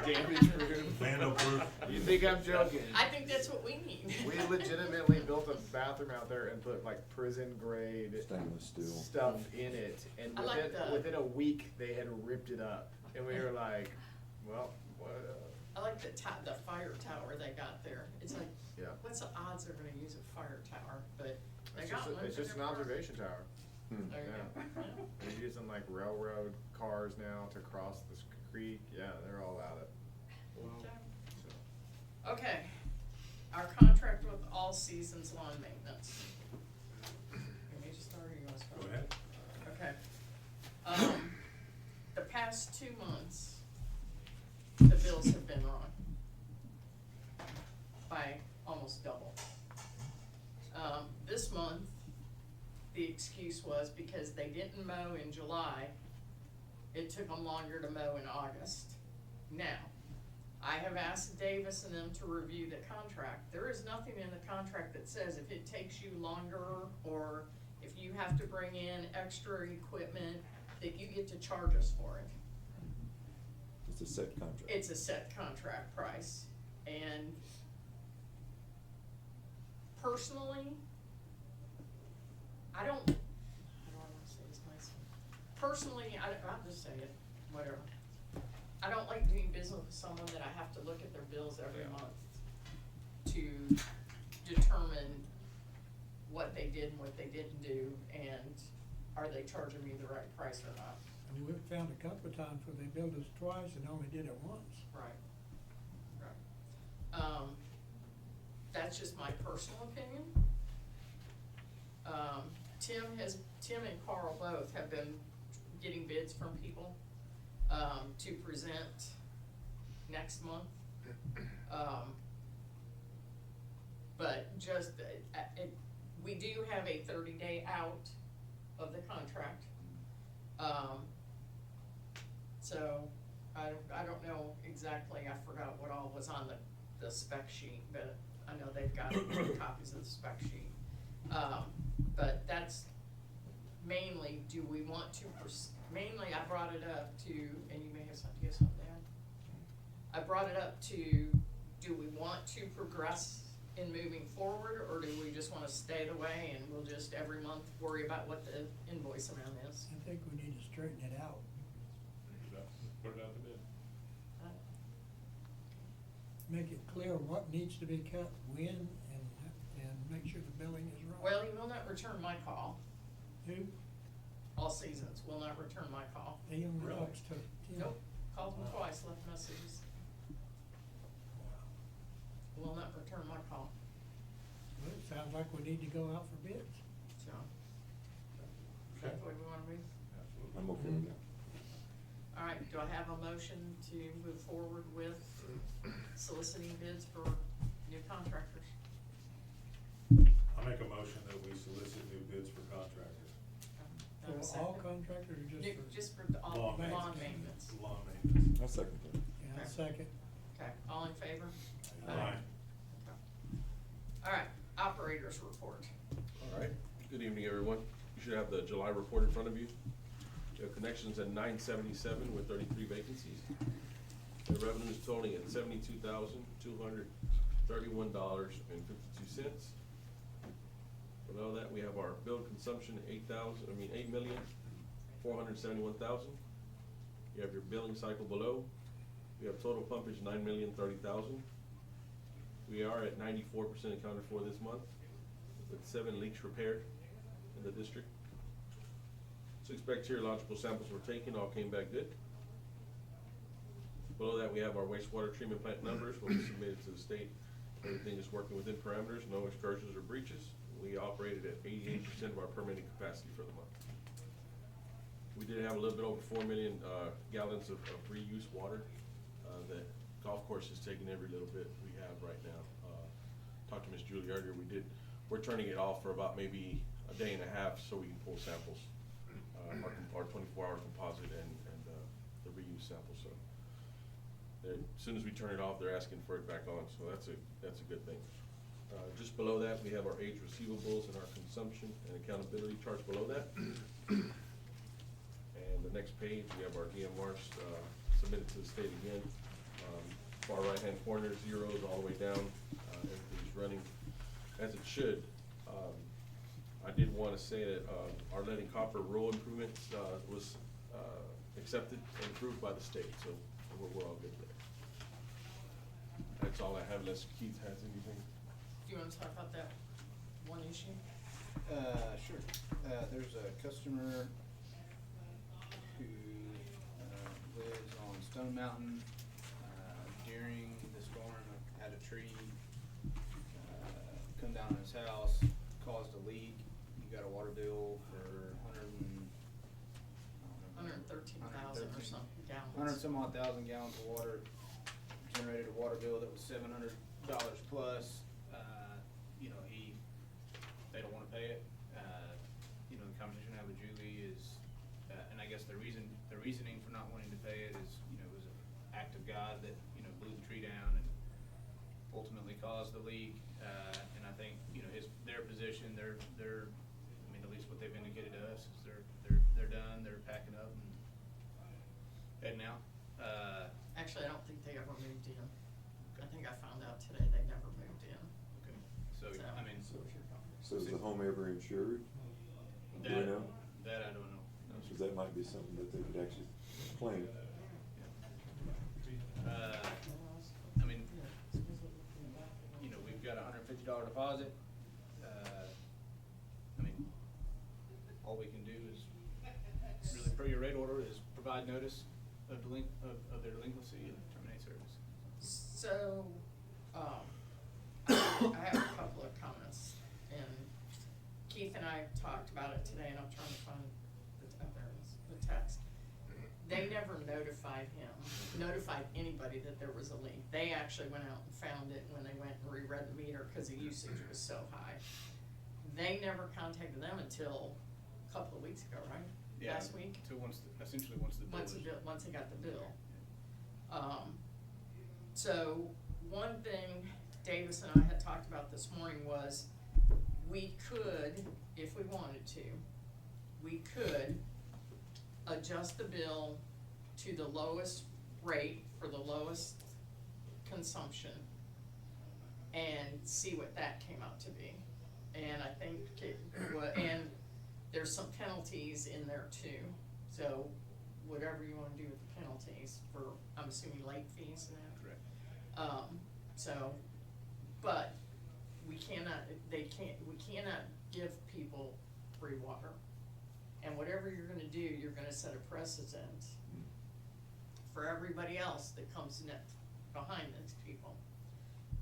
Damage proof. Vandal proof. You think I'm joking? I think that's what we need. We legitimately built a bathroom out there and put like prison grade Stainless steel. stuff in it, and I like the- within a week, they had ripped it up, and we were like, well, what, I like the fire tower they got there. It's like, yeah. what's the odds they're gonna use a fire tower, but they It's got just, one. it's for just an their park. observation tower. There you Yeah. go. They're using like railroad cars now to cross this creek, yeah, they're all at it, Okay. so. Okay, our contract with All Seasons Lawn Maintenance. You want me to start or you wanna start? Go ahead. Okay. 2 months, the bills have been wrong by almost double. This month, the excuse was because they didn't mow in July, it took them longer to mow in August. Now, I have asked Davis and them to review the contract. There is nothing in the contract that says if it takes you longer or if you have to bring in extra equipment, that you get to charge us for it. It's a set contract. It's a set contract price, and personally, I don't wanna say this nicely. Personally, I'll just say it, whatever. I don't like doing business with someone that I have to look at their bills every Yeah. month to determine what they did and what they didn't do, and are they charging me the right price or not? And we've found a couple of times where they billed us twice and only did it once. Right, right. That's just my personal opinion. Tim and Carl both have been getting bids from people, to present next month. But just, we do have a 30-day out of the contract. So, I don't know exactly, I forgot what all was on the spec sheet, but I know they've got copies of the spec sheet. But that's mainly, do we want to, mainly I brought it up to, and you may have something to add. I brought it up to, do we want to progress in moving forward, or do we just wanna stay the way and we'll just every month worry about what the invoice amount is? I think we need to straighten it out. Put it out to bid. Make it clear what needs to be cut, when, and make sure the billing is right. Well, he will not return my call. Who? All Seasons will not return my call. He only Really? talks to Tim. Nope, called him twice, left messages. Will not return my call, Well, it sounds like we need to go out for bids. so. Is that the way we wanna be? I'm okay with that. All right, do I have a motion to move forward with soliciting bids for new contractors? I make a motion that we solicit new bids for contractors. Do I have a For all second? contractors or just for? Just for the Lawn lawn maintenance. maintenance. Lawn maintenance. I'll second that. Yeah, I'll second. Okay, all in favor? Aye. All right, operators report. All right, good evening, everyone. You should have the July report in front of you. We have connections at 977 with 33 vacancies. The revenues totaling at $72,231.52. Below that, we have our billed consumption at $8,471,000. You have your billing cycle below. We have total pumpage 9,030,000. We are at 94% accounted for this month, with 7 leaks repaired in the district. 6 bacteriological samples were taken, all came back good. Below that, we have our wastewater treatment plant numbers, what we submitted to the state. Everything is working within parameters, no excursions or breaches. We operated at 88% of our permitted capacity for the month. We did have a little bit over 4 million gallons of reuse water that golf course is taking every little bit we have right now. Talked to Ms. Julie earlier, we're turning it off for about maybe a day and a half so we can pull samples. Our 24-hour composite and the reuse sample. So as soon as we turn it off, they're asking for it back on. So that's a good thing. Just below that, we have our age receivables and our consumption and accountability charts below that. And the next page, we have our DMRs submitted to the state again. Far right-hand corner, zeros all the way down. Everything's running as it should. I did want to say that our lead and copper rural improvements was accepted and approved by the state, so we're all good there. That's all I have, unless Keith has anything. Do you wanna talk about that one issue? Sure. There's a customer who lives on Stone Mountain. During the storm, had a tree come down on his house, caused a leak. He got a water bill for $113,000 or something gallons. some odd thousand gallons of water, generated a water bill that was $700 plus. You know, they don't wanna pay it. You know, the conversation I had with Julie is, and I guess the reasoning for not wanting to pay it is, you know, it was an act of God that, you know, blew the tree down and ultimately caused the leak. And I think, you know, their position, I mean, at least what they've indicated to us is they're done, they're packing up and heading out. Actually, I don't think they ever moved in. I think I found out today they never moved in. Okay, so, I mean, So is the home ever insured? Do we know? that I don't know. No, Because that might be something that they could actually claim. I mean, you know, we've got a $150 deposit. I mean, all we can do is, really per your rate order, is provide notice of of their delinquency and terminate service. So, I have a couple of comments, and Keith and I talked about it today, and I'm trying to find the text. They never notified anybody that there was a leak. They actually went out and found it when they went and reread the meter, cause the usage was so high. They never contacted them until a couple of weeks ago, right? Yeah, Last week? So essentially once the bill was. Once they got the bill. So, one thing Davis and I had talked about this morning was, we could, if we wanted to, we could adjust the bill to the lowest rate for the lowest consumption and see what that came out to be. And I think and there's some penalties in there too. So whatever you wanna do with the penalties for, I'm assuming late fees and that. Correct. But we cannot give people free water. And whatever you're gonna do, you're gonna set a precedent for everybody else that comes behind these people.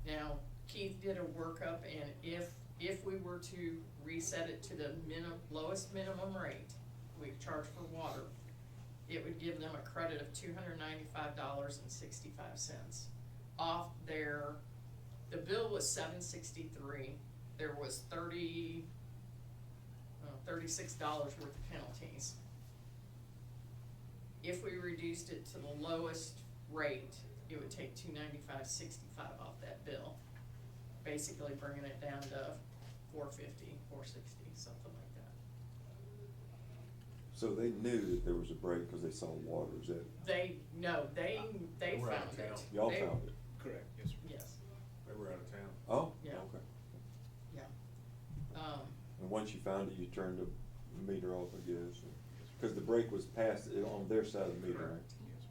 Now, Keith did a workup, and if we were to reset it to the lowest minimum rate we charge for water, it would give them a credit of $295.65 off their, the bill was $763, there was $36 worth of penalties. If we reduced it to the lowest rate, it would take $295.65 off that bill, basically bringing it down to $450, $460, something like that. So they knew that there was a break because they saw water, is that, They found We're out of it. town. y'all They- found it? Correct, yes, sir. Yes, They were out of town. Oh, Yeah. okay. yeah. And once you found it, you turned the meter off, I guess, because the break was passed on their side of the meter, right? Correct. Yes.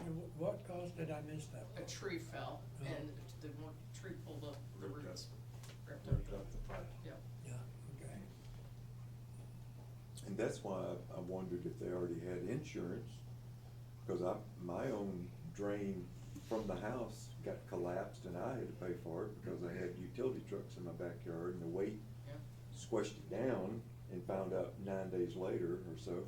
And what caused it? I missed that. A tree fell, Oh. and the tree pulled up the Ripped roots. Ripped Ripped up up the part, yeah. Yeah, okay. And that's why I wondered if they already had insurance, because my own drain from the house got collapsed and I had to pay for it because I had utility trucks in my backyard and the weight Yeah. squished it down, and found out 9 days later or so.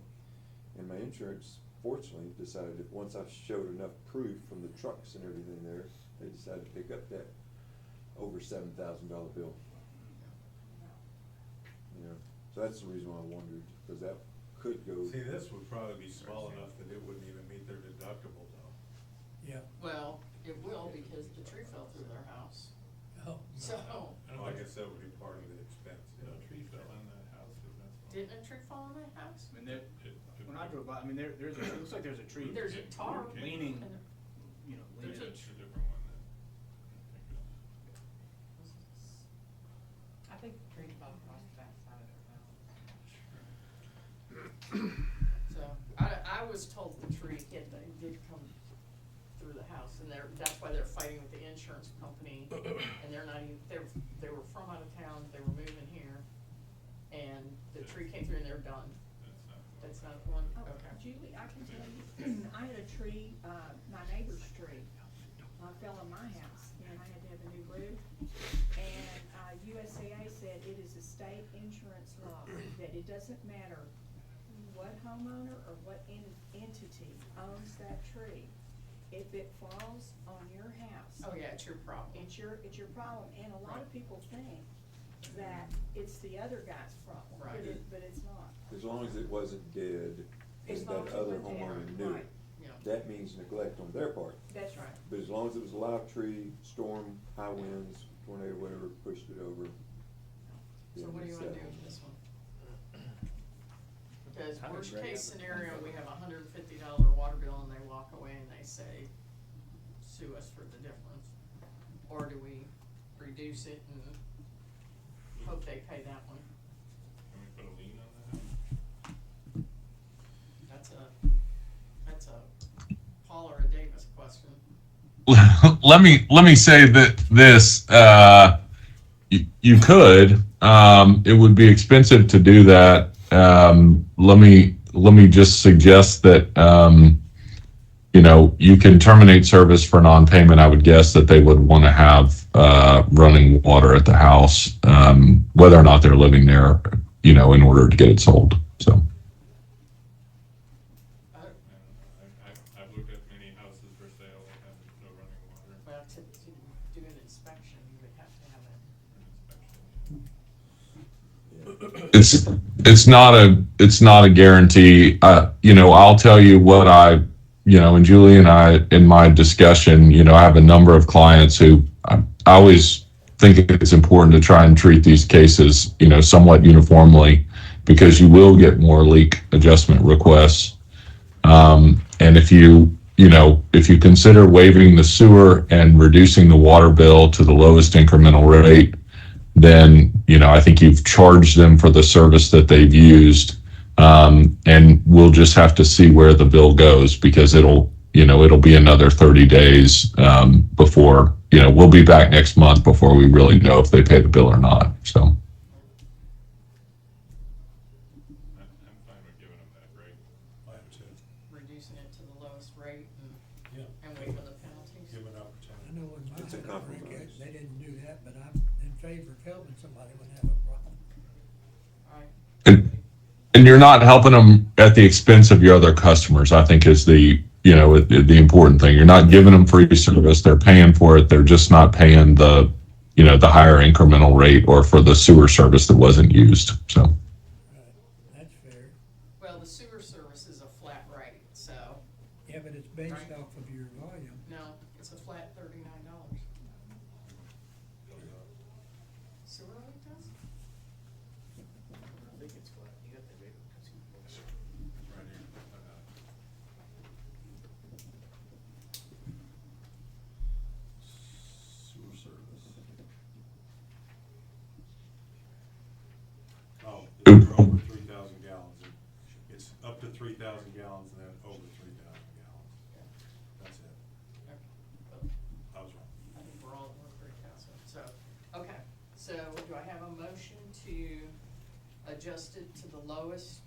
And my insurance fortunately decided that once I showed enough proof from the trucks and everything there, they decided to pick up that over $7,000 bill. You know, so that's the reason why I wondered, because that could go. See, this would probably be small enough that it wouldn't even meet their deductible though. Yeah. Well, it will, because the tree fell through their house, Oh. so, I guess that would be part of the expense. Yeah, a tree fell in that house, that's why. didn't a tree fall in that house? I mean, when I drove by, I mean, it looks like there's a tree. There's a tar. Leaning, and you know, There's leaning. a different one that I think I think the tree fell across the backside of their house. So, I was told the tree did come through the house, and that's why they're fighting with the insurance company, and they're not even, they were from out of town, they were moving here, and the tree came through and they're done. that's not. That's not the one? Oh, Okay. Julie, I can tell you, I had a tree, my neighbor's tree, fell on my house, and I had to have a new roof. And, USCA said it is a state insurance law, that it doesn't matter what homeowner or what entity owns that tree. If it falls on your house. Oh, yeah, it's your problem. It's your problem, and a lot of people think that it's the other guy's problem, Right. but it's not. As long as it wasn't dead As and long that as it other wasn't dead, homeowner knew right. it, Yeah. that means neglect on their part. That's right. But as long as it was a live tree, storm, high winds, tornado, whatever, pushed it over. So then what do you it's wanna that do with one. this one? Because I would worst bring case up the scenario, number. we have $150 water bill and they walk away and they say, sue us for the difference. Or do we reduce it and hope they pay that one? Can we put a lien on that? That's a Paul or a Davis question. Let me say that this, you could, it would be expensive to do that. Let me just suggest that, you can terminate service for non-payment. I would guess that they would want to have, running water at the house, whether or not they're living there, in order to get it sold, so. I've looked at many houses for sale that have no running water. Well, to do an inspection, you would have to have It's not a guarantee. I'll tell you what and Julie and I, in my discussion, I have a number of clients who I always think it's important to try and treat these cases, somewhat uniformly, because you will get more leak adjustment requests. And if you consider waiving the sewer and reducing the water bill to the lowest incremental rate, then, I think you've charged them for the service that they've used. And we'll just have to see where the bill goes, because it'll be another 30 days, before, we'll be back next month before we really know if they pay the bill or not, so. I'm fine with giving them that rate. I am too. reducing it to the lowest rate Yeah. and waiving the penalties. Give an I opportunity. know when my It's a house break, compromise. they didn't do that, but I'm in favor of helping somebody when they have a problem. All right. And you're not helping them at the expense of your other customers, I think, is the important thing. You're not giving them free service. They're paying for it. They're just not paying the higher incremental rate or for the sewer service that wasn't used, so. Right, that's fair. Well, the sewer service is a flat rate, so, Yeah, but it's based Right. off of your volume. no, it's a flat $39. Sewer rate does? I think it's flat. You got the rate. Right here. Sewer service. Oh, it's over 3,000 gallons. It's up to 3,000 gallons and then over 3,000 gallons. That's it. I was wrong. I think we're all over 3,000, so, okay. So do I have a motion to adjust it to the lowest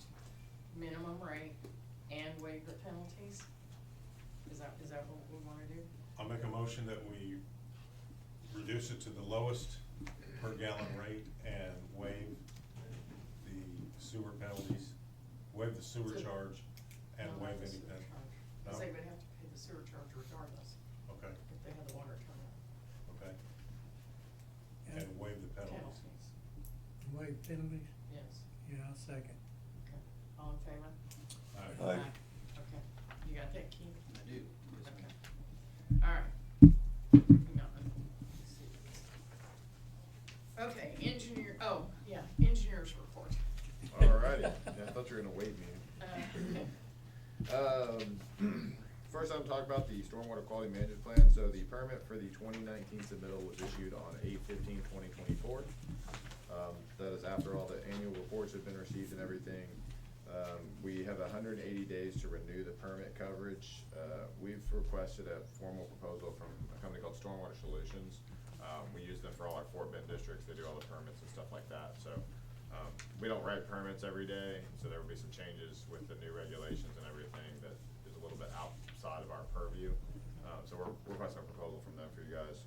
minimum rate and waive the penalties? Is that what we wanna do? I'll make a motion that we reduce it to the lowest per gallon rate and waive the sewer penalties, waive the sewer So- charge, and No, waive not the any sewer penalty. charge, No? cause they would have to pay the sewer charge regardless, Okay, if they had the water terminal. okay. Yeah. And waive the penalties. Penalties, Waive penalties? yes. Yeah, I'll second. Okay. All in favor? Aye. Okay, you got that, Keith? I do. Okay. All right. Nothing. Let's see. Okay, engineers report. Alrighty, yeah, I thought you were gonna wave me. Uh, First, I'm talking about the stormwater quality management plan. So the permit for the 2019 submittal was issued on 8/15/2024. That is after all the annual reports have been received and everything. We have 180 days to renew the permit coverage. We've requested a formal proposal from a company called Stormwater Solutions. We use them for all our Fort Bend districts. They do all the permits and stuff like that. So we don't write permits every day, so there will be some changes with the new regulations and everything that is a little bit outside of our purview. So we're requesting a proposal from them for you guys.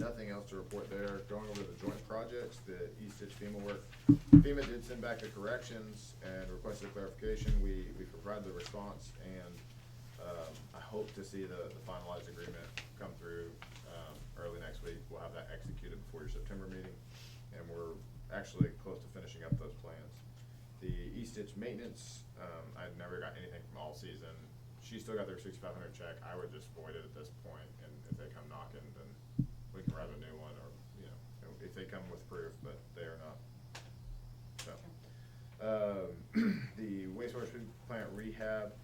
Nothing else to report there. Going over the joint projects, the East Ditch FEMA work. FEMA did send back the corrections and requested clarification. We provided the response, and I hope to see the finalized agreement come through early next week. We'll have that executed before your September meeting, and we're actually close to finishing up those plans. The East Ditch maintenance, I've never got anything from all season. She still got their 6,500 check. I would just void it at this point, and if they come knocking, then we can write a new one, or, you know, if they come with proof, but they are not. So, the wastewater treatment plant rehab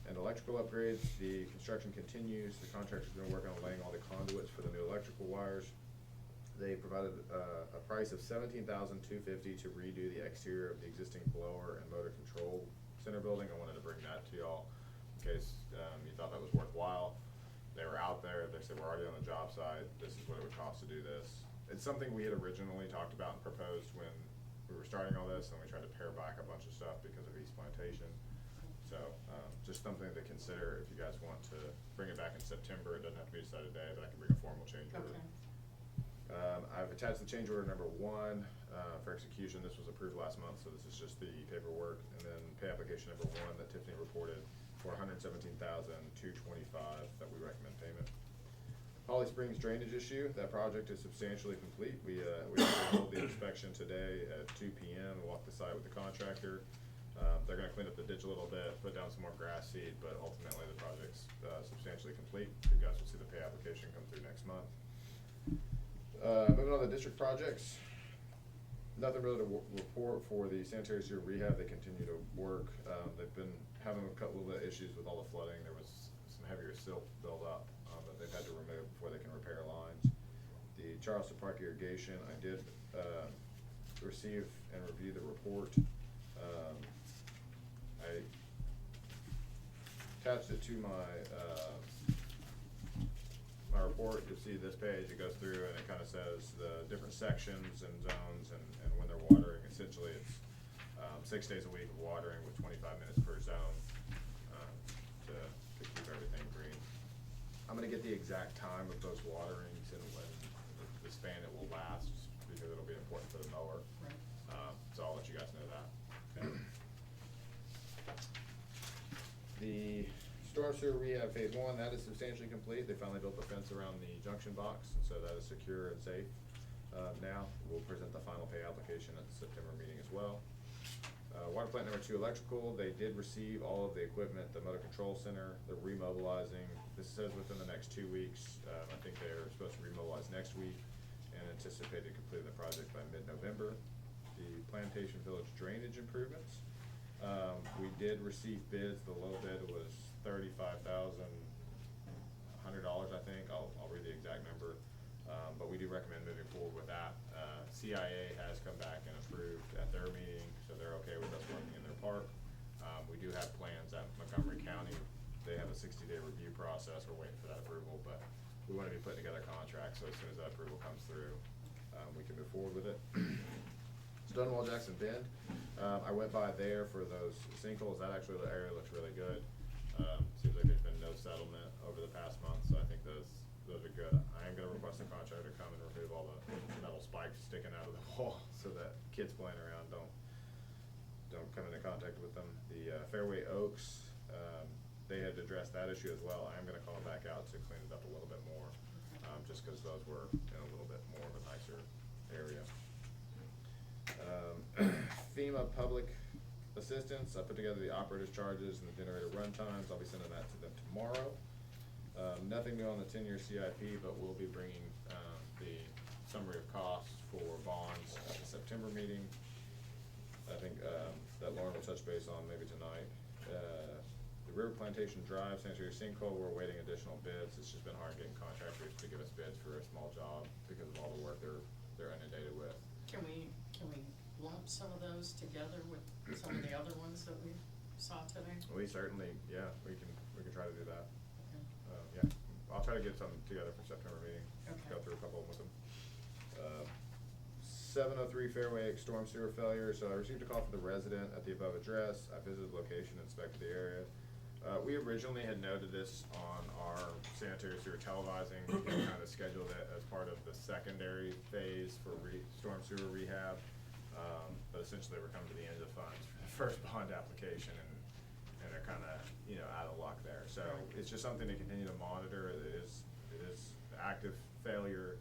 and electrical upgrades, the construction continues. The contractor's been working on laying all the conduits for the new electrical wires. They provided a price of $17,250 to redo the exterior of the existing blower and motor control center building. I wanted to bring that to y'all in case you thought that was worthwhile. They were out there. They said, we're already on the job site. This is what it would cost to do this. It's something we had originally talked about and proposed when we were starting all this, and we tried to pare back a bunch of stuff because of East Plantation. So just something to consider if you guys want to bring it back in September. It doesn't have to be decided today, but I can bring a formal change order. Okay. I've attached the change order number 1 for execution. This was approved last month, so this is just the paperwork. And then pay application number 1 that Tiffany reported for $117,225 that we recommend payment. Holly Springs drainage issue, that project is substantially complete. We held the inspection today at 2 p.m. and walked the site with the contractor. They're gonna clean up the ditch a little bit, put down some more grass seed, but ultimately the project's substantially complete. You guys will see the pay application come through next month. Moving on to district projects, nothing really to report for the sanitary sewer rehab. They continue to work. They've been having a couple of issues with all the flooding. There was some heavier silt build up that they've had to remove before they can repair lines. The Charleston Park irrigation, I did receive and review the report. I attached it to my report. You'll see this page. It goes through and it kind of says the different sections and zones and when they're watering. Essentially, it's 6 days a week of watering with 25 minutes per zone to keep everything green. I'm going to get the exact time of those waterings and when the span it will last, because it'll be important for the mower. Right. So I'll let you guys know that. Okay. The storm sewer rehab phase 1, that is substantially complete. They finally built the fence around the junction box, and so that is secure and safe. Now, we'll present the final pay application at the September meeting as well. Water plant number 2 electrical, they did receive all of the equipment, the motor control center, they're remobilizing. This says within the next 2 weeks. I think they're supposed to remobilize next week and anticipated completing the project by mid-November. The Plantation Village drainage improvements. We did receive bids. The low bid was $35,100, I think. I'll read the exact number. But we do recommend moving forward with that. CIA has come back and approved at their meeting, so they're okay with us working in their park. We do have plans at Montgomery County. They have a 60-day review process. We're waiting for that approval, but we want to be putting together contracts, so as soon as that approval comes through, we can move forward with it. Stonewall Jackson Bend, I went by there for those sinkholes. That actually, the area looks really good. Seems like there's been no settlement over the past month, so I think those are good. I am gonna request a contractor to come and remove all the metal spikes sticking out of the wall so that kids playing around don't come into contact with them. The Fairway Oaks, they had addressed that issue as well. I am gonna call them back out to clean it up a little bit more, just cause those were in a little bit more of a nicer area. FEMA public assistance, I put together the operator's charges and the generator run times. I'll be sending that to them tomorrow. Nothing new on the 10-year CIP, but we'll be bringing the summary of costs for bonds at the September meeting. I think that Lauren will touch base on maybe tonight. The River Plantation Drive sanitary sinkhole, we're awaiting additional bids. It's just been hard getting contractors to give us bids for a small job because of all the work they're inundated with. Can we lump some of those together with some of the other ones that we saw today? We certainly, yeah, we can try to do that. Okay. Yeah, I'll try to get some together for September meeting. Okay. Go through a couple with them. 703 Fairway storm sewer failure. So I received a call from the resident at the above address. I visited the location, inspected the area. We originally had noted this on our sanitary sewer televising, we kind of scheduled it as part of the secondary phase for storm sewer rehab. But essentially, we're coming to the end of the funds for the first bond application, and they're kind of, out of luck there. So it's just something to continue to monitor. It is active failure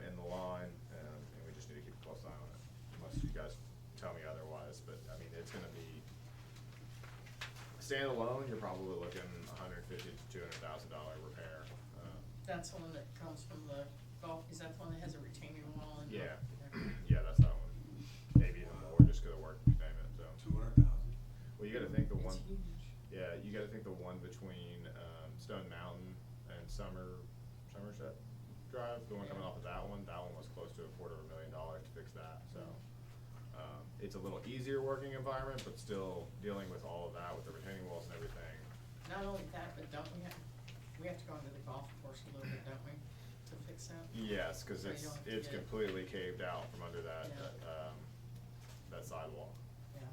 in the line, and we just need to keep a close eye on it, unless you guys tell me otherwise. But I mean, it's going to be standalone. You're probably looking $150,000 to $200,000 repair. That's the one that comes from the golf, is that the one that has a retaining wall in it? Yeah, yeah, that's that one. Maybe even more, just because of work payment. So 200,000. well, you got to think the one. It's huge. Yeah, you got to think the one between Stone Mountain and Somerset Drive, the one coming off of that one was close to $250,000 to fix that. So it's a little easier working environment, but still dealing with all of that with the retaining walls and everything. Not only that, but don't we have to go into the golf course a little bit, don't we, to fix that? Yes, because So you don't have to it's get- completely caved out from under that Yeah. that sidewall. Yeah.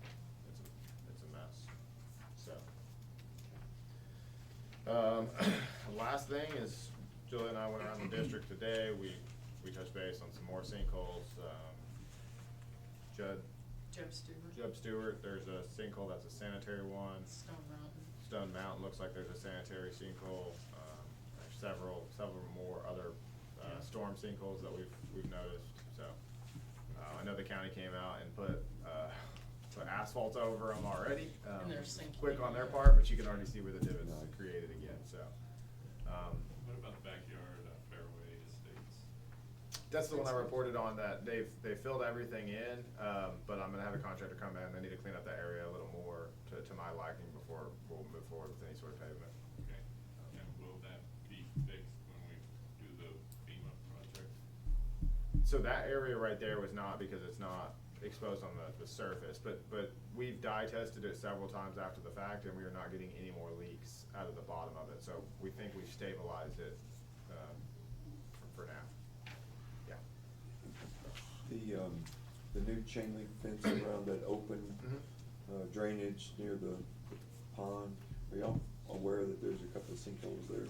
It's a mess. So last thing is Julie and I went around the district today. We touched base on some more sinkholes. Jeb Stewart, there's a sinkhole that's a sanitary one. Stone Mountain looks like there's a sanitary sinkhole. There's several more other storm sinkholes that we've noticed. So I know the county came out and put asphalt over them already. And they're sinking. Quick on their part, but you can already see where the divots are created again. So What about the backyard, Fairway Estates? that's the one I reported on, that they filled everything in, but I'm gonna have a contractor come in. They need to clean up that area a little more to my liking before we'll move forward with any sort of pavement. Okay, and will that be fixed when we do the FEMA project? So that area right there was not, because it's not exposed on the surface, but we've dye tested it several times after the fact, and we are not getting any more leaks out of the bottom of it. So we think we've stabilized it for now. Yeah. The new chain link fence around that open drainage near the pond, are y'all aware that there's a couple of sinkholes there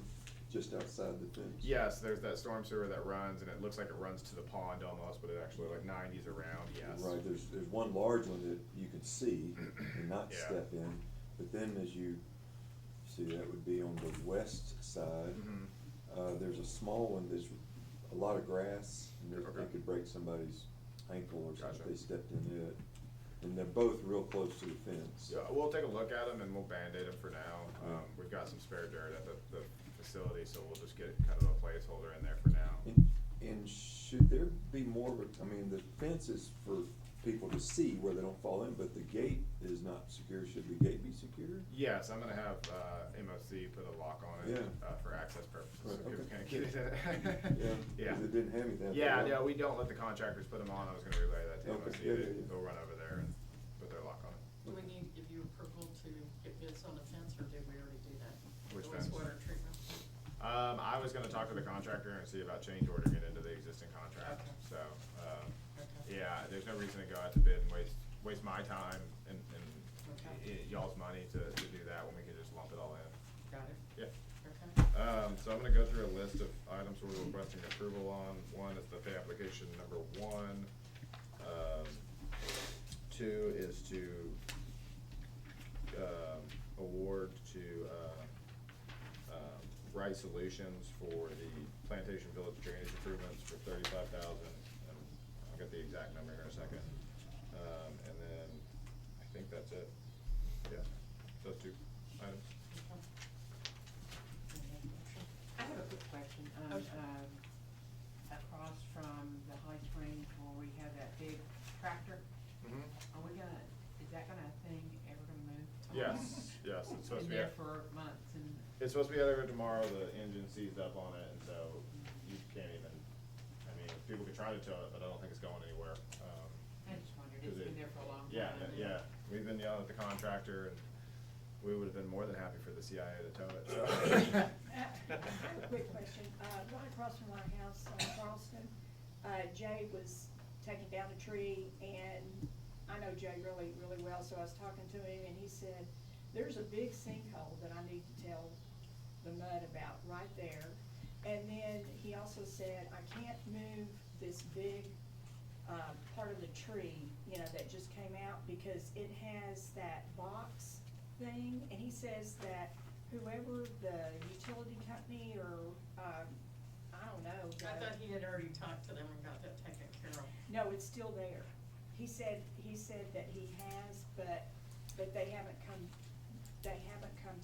just outside the fence? Yes, there's that storm sewer that runs, and it looks like it runs to the pond almost, but it actually like 90s around, yes. Right, there's one large one that you can see and not Yeah. step in, but then as you see, that would be on the west side. There's a small one, there's a lot of grass, and Okay. it could break somebody's ankle or something if Gotcha. they stepped in it. And they're both real close to the fence. Yeah, we'll take a look at them and we'll Band-Aid them for now. We've got some spare dirt at the facility, so we'll just get kind of a placeholder in there for now. And should there be more, I mean, the fence is for people to see where they don't fall in, but the gate is not secure. Should the gate be secure? Yes, I'm gonna have MOC put a lock on it for access purposes, so Right, people okay. can't get it. Yeah, 'cause it didn't have me that. Yeah, yeah, we don't let the contractors put them on. I was gonna relay that to Okay, MOC. yeah. They'll run over there and put their lock on it. Do we need to give you approval to get bids on the fence, or did we already do that? Which The fence? wastewater treatment? I was gonna talk to the contractor and see about change ordering it into the existing contract, Okay. so, Okay. yeah, there's no reason to go out to bid and waste my time and Okay. y'all's money to do that when we can just lump it all in. Got it? Yeah. Okay. So I'm gonna go through a list of items we're requesting approval on. One is the pay application number 1. 2 is to, award to, Right Solutions for the Plantation Village drainage improvements for $35,000. I'll get the exact number here in a second. And then I think that's it. Yeah, those 2 items. I have a quick question. Across from the high springs where we have that big tractor, are we gonna, is that thing ever gonna move? Yes, yes, it's supposed to Been be. there for months and. It's supposed to be out there tomorrow. The engine seized up on it, and so you can't even, I mean, people can try to tow it, but I don't think it's going anywhere. I just wondered, 'cause it's been there for a long time. Yeah, yeah, we've been yelling at the contractor, and we would've been more than happy for the CIA to tow it, so. I have a quick question. Right across from my house on Charleston, Jay was taking down a tree, and I know Jay really, really well, so I was talking to him, and he said there's a big sinkhole that I need to tell the MUD about right there. And then he also said, I can't move this big, part of the tree, you know, that just came out because it has that box thing. And he says that whoever the utility company or, I don't know. I thought he had already talked to them and got that taken care of. No, it's still there. He said that he has, but they haven't come to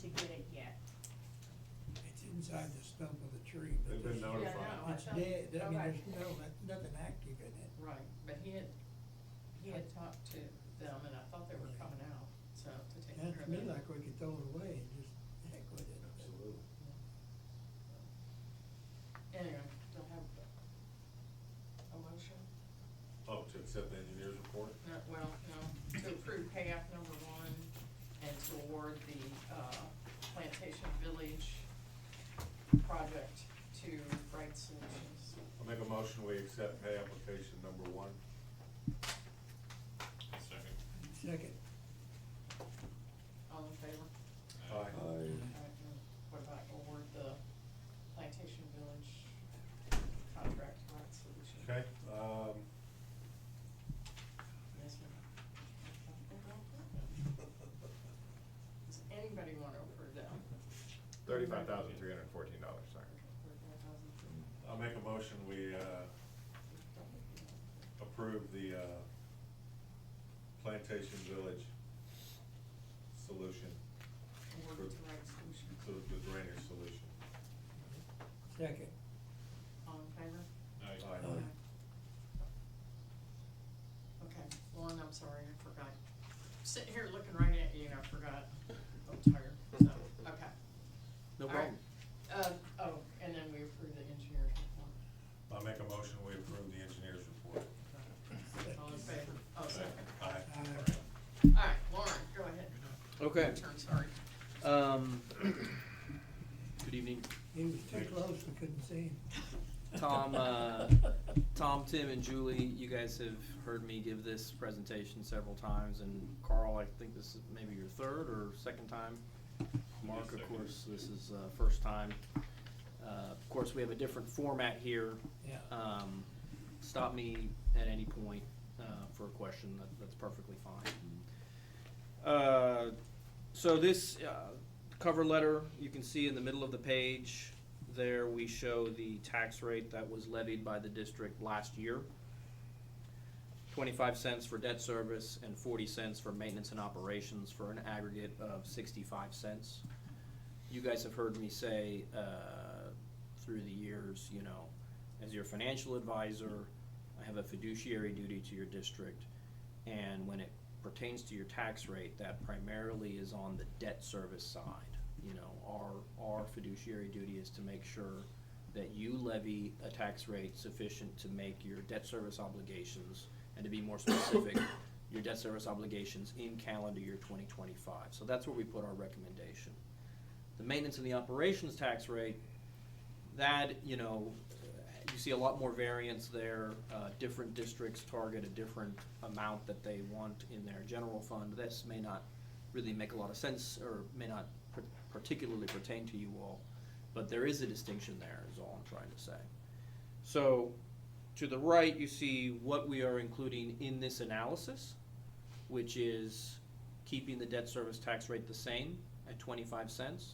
get it yet. It's inside the stump of the tree. but They've been there's- notified. Yeah, no, I It's thought- dead, I mean, okay. there's nothing active in it. Right, but he had talked to them and I thought they were coming out, so to take care Sounds of to me that. like we could throw it away and just heck with it. Absolutely. Anyway, do I have a motion? Oh, to accept the engineer's report? No, well, no, to approve pay app number 1 and to award the, Plantation Village project to Bright Solutions. I'll make a motion, we accept pay application number 1. Second. Second, All in favor? Aye. Alright, and what about award the Plantation Village contract to Bright Solutions? Okay, Yes, ma'am. Does anybody want to approve that? $35,314, sorry. I'll make a motion, we, approve the, Plantation Village solution, Award to Bright Solutions. the drainage solution. second. All in favor? Aye. Okay, Lauren, I'm sorry, I forgot. Sitting here looking right at you and I forgot. I'm tired, so, okay. No All right. problem. And then we approve the engineer's report. I'll make a motion, we approve the engineer's report. All in favor? Oh, second. Aye. All right, Lauren, go ahead. Okay. Your turn, sorry. Good evening, He was too close, we couldn't see him. Tom, Tim, and Julie. You guys have heard me give this presentation several times, and Carl, I think this is maybe your third or second time. Mark, of Second. course, this is first time. Of course, we have a different format here. Yeah. Stop me at any point for a question. That's perfectly fine. So this cover letter, you can see in the middle of the page, there we show the tax rate that was levied by the district last year. 25 cents for debt service and 40 cents for maintenance and operations for an aggregate of 65 cents. You guys have heard me say through the years, you know, as your financial advisor, I have a fiduciary duty to your district, and when it pertains to your tax rate, that primarily is on the debt service side. You know, our fiduciary duty is to make sure that you levy a tax rate sufficient to make your debt service obligations, and to be more specific, your debt service obligations in calendar year 2025. So that's where we put our recommendation. The maintenance and the operations tax rate, that, you know, you see a lot more variance there. Different districts target a different amount that they want in their general fund. This may not really make a lot of sense, or may not particularly pertain to you all, but there is a distinction there, is all I'm trying to say. So, to the right, you see what we are including in this analysis, which is keeping the debt service tax rate the same at 25 cents,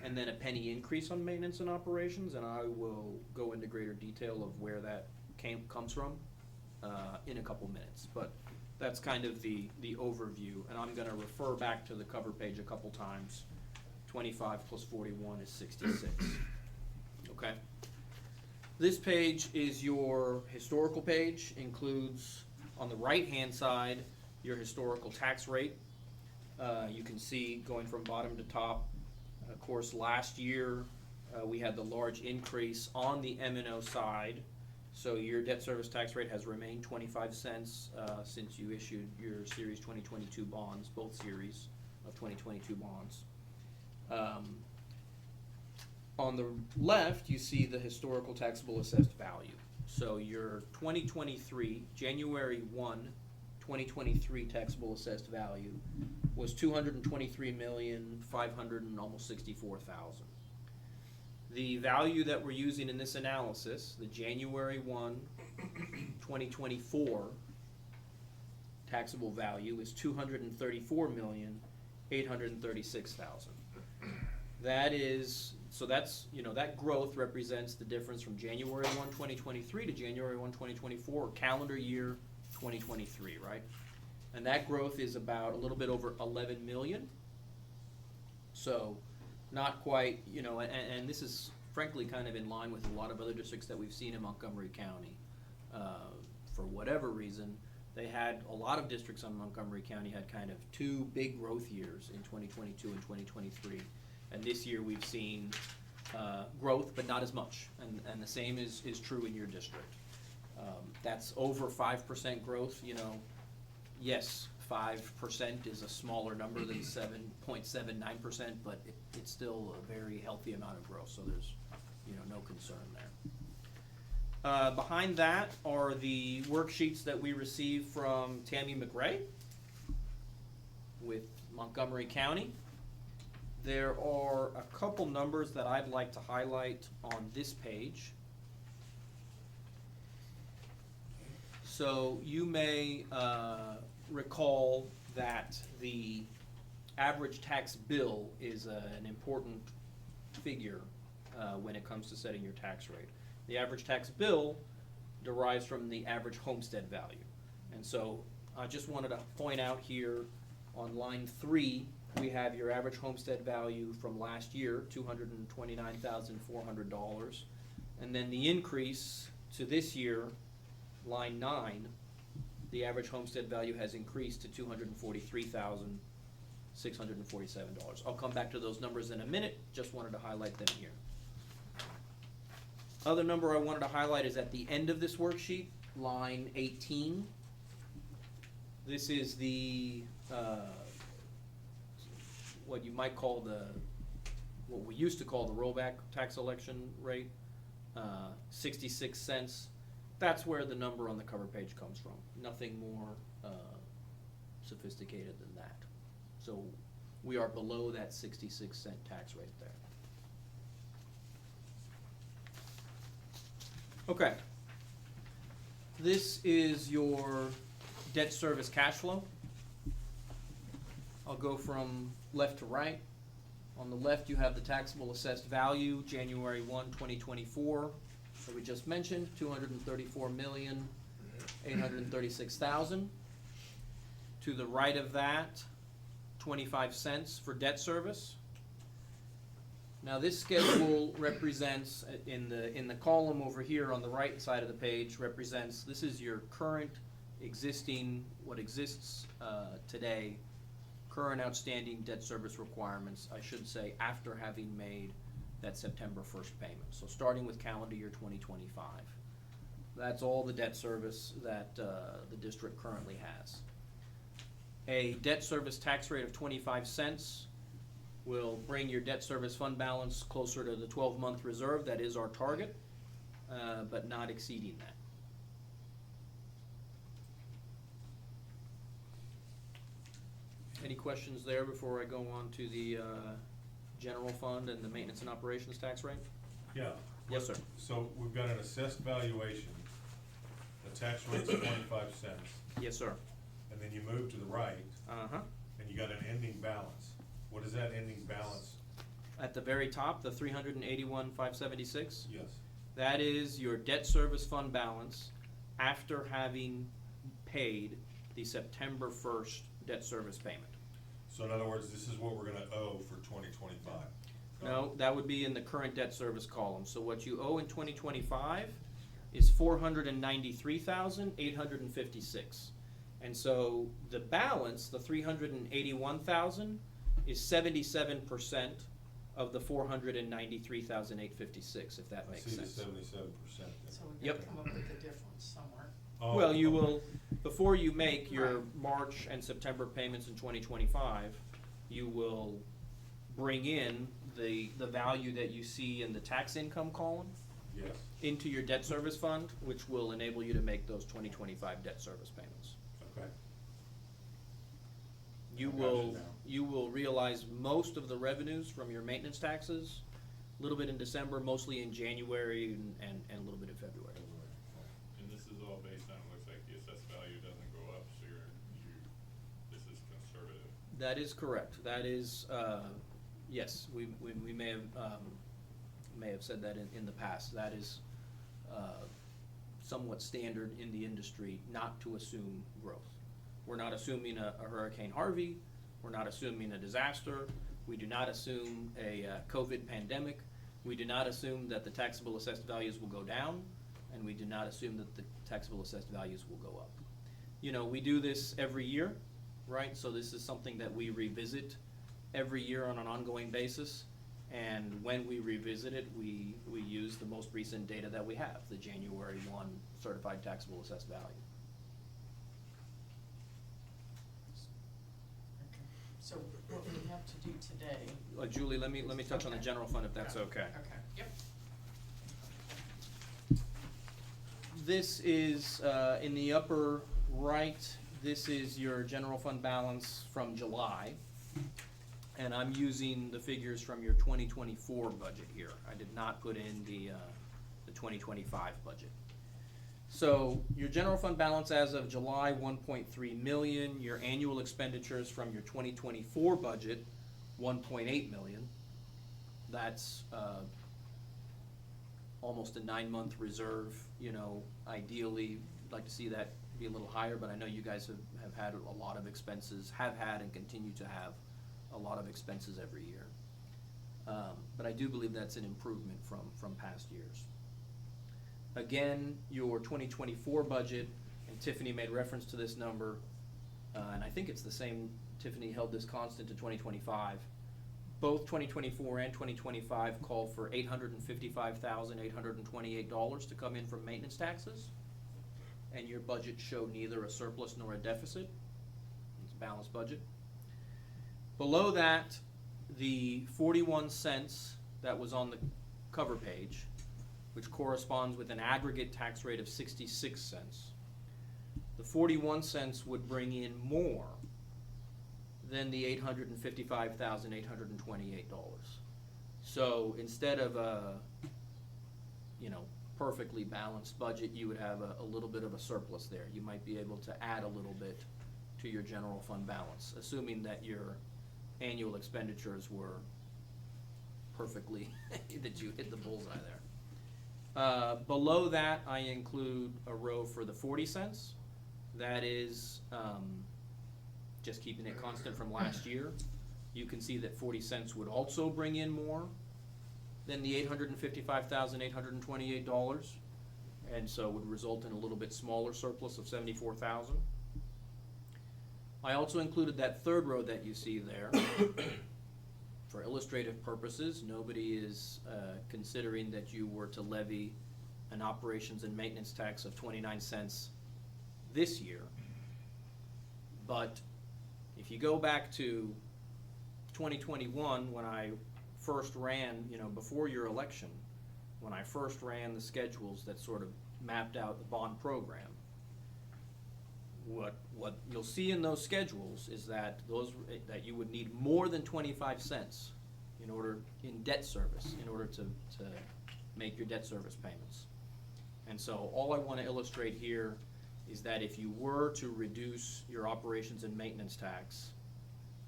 and then a penny increase on maintenance and operations, and I will go into greater detail of where that comes from in a couple minutes. But that's kind of the overview, and I'm gonna refer back to the cover page a couple times. 25 plus 41 is 66, okay? This page is your historical page, includes on the right-hand side your historical tax rate. You can see going from bottom to top. Of course, last year we had the large increase on the M&O side, so your debt service tax rate has remained 25 cents since you issued your Series 2022 bonds, both series of 2022 bonds. On the left, you see the historical taxable assessed value. So your 2023, January 1, 2023 taxable assessed value was 223,500 and almost 64,000. The value that we're using in this analysis, the January 1, 2024 taxable value is 234,836,000. That is, so that's, that growth represents the difference from January 1, 2023 to January 1, 2024, or calendar year 2023, right? And that growth is about a little bit over 11 million. So not quite, and this is frankly kind of in line with a lot of other districts that we've seen in Montgomery County. For whatever reason, they had, a lot of districts on Montgomery County had kind of two big growth years in 2022 and 2023. And this year we've seen growth, but not as much. And the same is true in your district. That's over 5% growth, Yes, 5% is a smaller number than 7.79%, but it's still a very healthy amount of growth, so there's, no concern there. Behind that are the worksheets that we received from Tammy McRae with Montgomery County. There are a couple numbers that I'd like to highlight on this page. So you may recall that the average tax bill is an important figure when it comes to setting your tax rate. The average tax bill derives from the average homestead value. And so I just wanted to point out here on line 3, we have your average homestead value from last year, $229,400. And then the increase to this year, line 9, the average homestead value has increased to $243,647. I'll come back to those numbers in a minute, just wanted to highlight them here. Other number I wanted to highlight is at the end of this worksheet, line 18. This is the, what you might call what we used to call the rollback tax election rate, 66 cents. That's where the number on the cover page comes from. Nothing more sophisticated than that. So we are below that 66-cent tax rate there. Okay. This is your debt service cash flow. I'll go from left to right. On the left, you have the taxable assessed value, January 1, 2024. So we just mentioned, $234,836,000. To the right of that, 25 cents for debt service. Now this schedule represents, in the column over here on the right side of the page, represents, this is your current existing, what exists today, current outstanding debt service requirements, I should say, after having made that September 1st payment. So starting with calendar year 2025. That's all the debt service that the district currently has. A debt service tax rate of 25 cents will bring your debt service fund balance closer to the 12-month reserve. That is our target, but not exceeding that. Any questions there before I go on to the general fund and the maintenance and operations tax rate? Yeah. Yes, sir. So we've got an assessed valuation, the tax rate's 25 cents, Yes, sir. and then you move to the right, Uh-huh. and you got an ending balance. What is that ending balance? At the very top, the 381,576. Yes. That is your debt service fund balance after having paid the September 1st debt service payment. So in other words, this is what we're gonna owe for 2025? No, that would be in the current debt service column. So what you owe in 2025 is 493,856. And so the balance, the 381,000, is 77% of the 493,856, if that makes sense. I see the 77%. So we Yep. gotta come up with the difference somewhere. Oh, Well, you okay. will, before you make your Right. March and September payments in 2025, you will bring in the value that you see in the tax income column Yes, into your debt service fund, which will enable you to make those 2025 debt service payments. okay. You Got it will, now. you will realize most of the revenues from your maintenance taxes, a little bit in December, mostly in January, and a little bit in February. And this is all based on, looks like the assessed value doesn't go up, so this is conservative. That is correct. That is, yes, we may have said that in the past. That is somewhat standard in the industry not to assume growth. We're not assuming a Hurricane Harvey. We're not assuming a disaster. We do not assume a COVID pandemic. We do not assume that the taxable assessed values will go down, and we do not assume that the taxable assessed values will go up. You know, we do this every year, right? So this is something that we revisit every year on an ongoing basis. And when we revisit it, we use the most recent data that we have, the January 1 certified taxable assessed value. So what we have to do today. Julie, let me touch on the Okay. general fund if that's okay. Okay, yep. This is, in the upper right, this is your general fund balance from July. And I'm using the figures from your 2024 budget here. I did not put in the 2025 budget. So your general fund balance as of July, 1.3 million. Your annual expenditures from your 2024 budget, 1.8 million. That's almost a 9-month reserve. You know, ideally, I'd like to see that be a little higher, but I know you guys have had a lot of expenses, have had and continue to have a lot of expenses every year. But I do believe that's an improvement from past years. Again, your 2024 budget, and Tiffany made reference to this number, and I think it's the same, Tiffany held this constant to 2025. Both 2024 and 2025 call for $855,828 to come in from maintenance taxes, and your budget showed neither a surplus nor a deficit. It's a balanced budget. Below that, the 41 cents that was on the cover page, which corresponds with an aggregate tax rate of 66 cents. The 41 cents would bring in more than the $855,828. So instead of a, perfectly balanced budget, you would have a little bit of a surplus there. You might be able to add a little bit to your general fund balance, assuming that your annual expenditures were perfectly, that you hit the bullseye there. Below that, I include a row for the 40 cents. That is just keeping it constant from last year. You can see that 40 cents would also bring in more than the $855,828, and so would result in a little bit smaller surplus of $74,000. I also included that third row that you see there. For illustrative purposes, nobody is considering that you were to levy an operations and maintenance tax of 29 cents this year. But if you go back to 2021, when I first ran, before your election, when I first ran the schedules that sort of mapped out the bond program, what you'll see in those schedules is that you would need more than 25 cents in debt service in order to make your debt service payments. And so all I want to illustrate here is that if you were to reduce your operations and maintenance tax,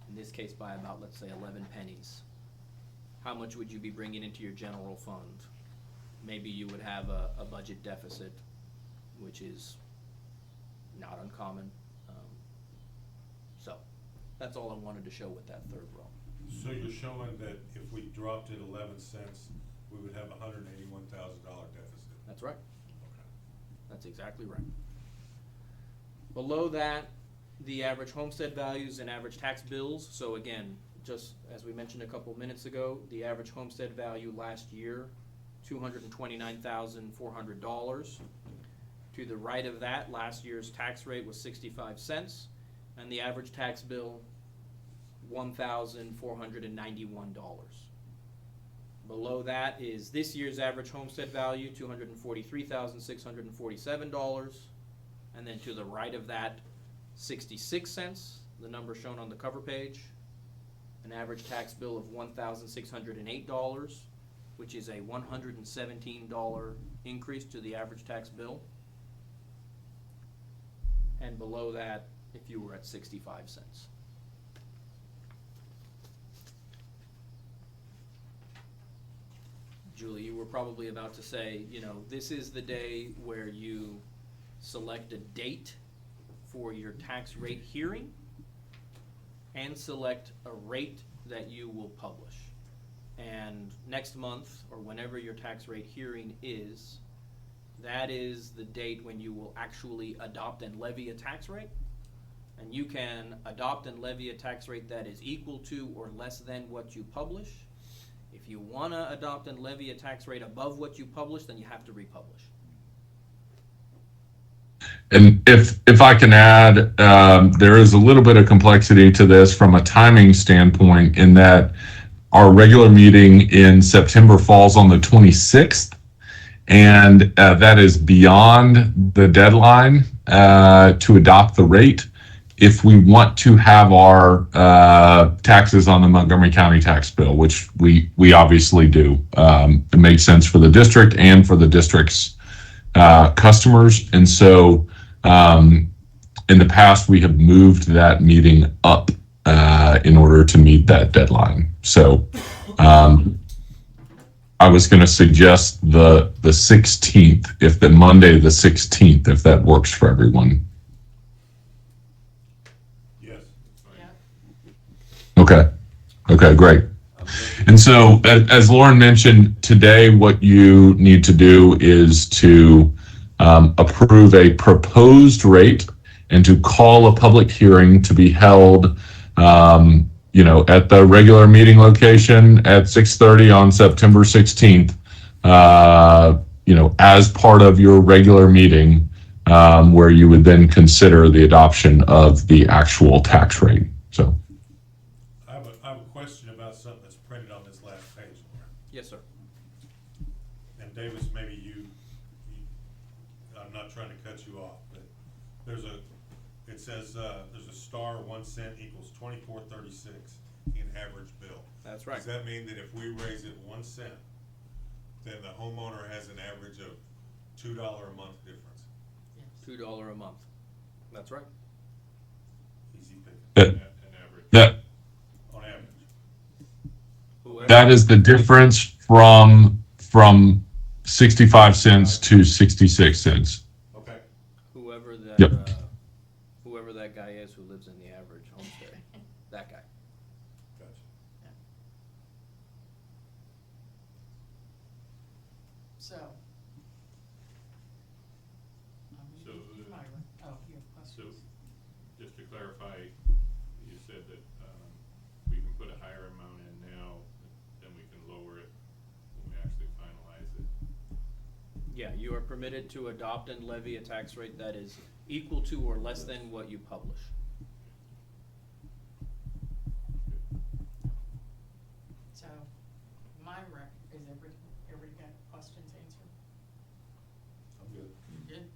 in this case by about, let's say, 11 pennies, how much would you be bringing into your general fund? Maybe you would have a budget deficit, which is not uncommon. So that's all I wanted to show with that third row. So you're showing that if we dropped it 11 cents, we would have a $181,000 deficit? That's right. Okay. That's exactly right. Below that, the average homestead values and average tax bills. So again, just as we mentioned a couple minutes ago, the average homestead value last year, $229,400. To the right of that, last year's tax rate was 65 cents, and the average tax bill, $1,491. Below that is this year's average homestead value, $243,647, and then to the right of that, 66 cents, the number shown on the cover page, an average tax bill of $1,608, which is a $117 increase to the average tax bill. And below that, if you were at 65 cents. Julie, you were probably about to say, you know, this is the day where you select a date for your tax rate hearing and select a rate that you will publish. And next month, or whenever your tax rate hearing is, that is the date when you will actually adopt and levy a tax rate. And you can adopt and levy a tax rate that is equal to or less than what you publish. If you want to adopt and levy a tax rate above what you publish, then you have to republish. And if I can add, there is a little bit of complexity to this from a timing standpoint in that our regular meeting in September falls on the 26th, and that is beyond the deadline to adopt the rate. If we want to have our taxes on the Montgomery County tax bill, which we obviously do, it makes sense for the district and for the district's customers. And so in the past, we have moved that meeting up in order to meet that deadline. So I was going to suggest the 16th, if the Monday the 16th, if that works for everyone. Yes, that's fine. Yeah. Okay, great. And so, as Lauren mentioned, today what you need to do is to approve a proposed rate and to call a public hearing to be held, at the regular meeting location at 6:30 on September 16th, as part of your regular meeting, where you would then consider the adoption of the actual tax rate. So. I have a question about something that's printed on this last page, Lauren. Yes, sir. And Davis, maybe I'm not trying to cut you off, but it says, there's a star 1 cent equals 24.36 in average bill. That's right. Does that mean that if we raise it 1 cent, then the homeowner has an average of $2 a month difference? $2 a month. That's right. Easy pick. That- An average. That On average. Whoever- that is the difference from 65 cents to 66 cents. Okay. Whoever that Yep. whoever that guy is who lives in the average homestead, that guy. Gotcha. So. So, Myron, oh, you have So, questions? just to clarify, you said that we can put a higher amount in now, then we can lower it when we actually finalize it. Yeah, you are permitted to adopt and levy a tax rate that is equal to or less than what you publish. So, is everybody got questions answered? I'm good. Good?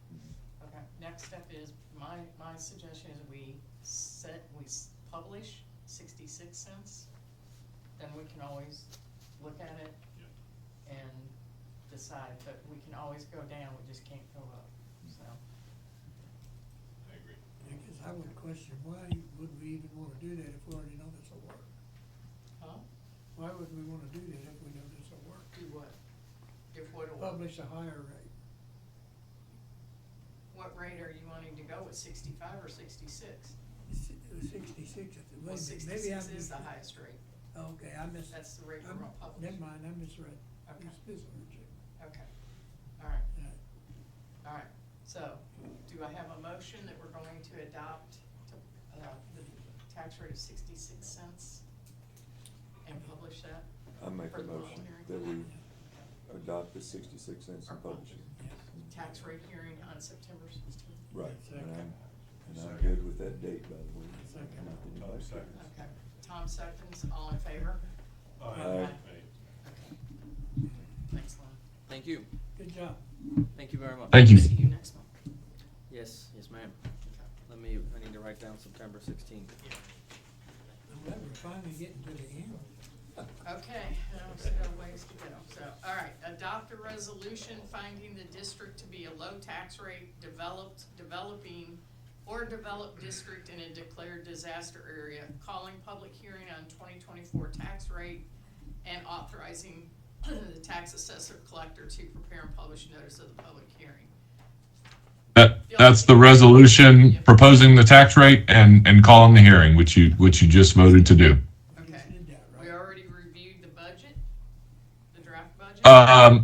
Okay, next step is, my suggestion is we publish 66 cents. Then we can always look at it and decide, but we can always go down, we just can't go up, so. I agree. I guess I would question, why would we even wanna do that if we already know this will work? Huh? Why would we wanna do that if we know this will work? Do what? If what, Publish a higher rate. what rate are you wanting to go with, 65 or 66? 66, Well, maybe I 66 is the misread. highest rate. Okay, I missed. That's the rate we're gonna publish. Never mind, I misread. Okay. Misheard you. Okay, all right, Yeah. all right. So, do I have a motion that we're going to adopt the tax rate of 66 cents and publish that? I make for a the public motion hearing? that we adopt the 66 cents and publish it. Tax rate hearing on September 16th. Right, Second. and I'm good with that date, by the way. Second. Nothing Tom like seconds. that. Okay, Tom seconds, all in favor? Aye. Okay. Thanks, Lon. Thank you. Good job. Thank you very much. Thank you. See you next month. Yes, ma'am. Okay. I need to write down down September 16th. I'm glad we're finally getting to the end. Okay, I still got a ways to go. So, all right, adopt a resolution finding the district to be a low tax rate, developing or developed district in a declared disaster area, calling public hearing on 2024 tax rate, and authorizing the tax assessor collector to prepare and publish notice of the public hearing. That's the resolution proposing the tax rate and calling the hearing, which you just voted to do. Okay, we already reviewed the budget, the draft budget?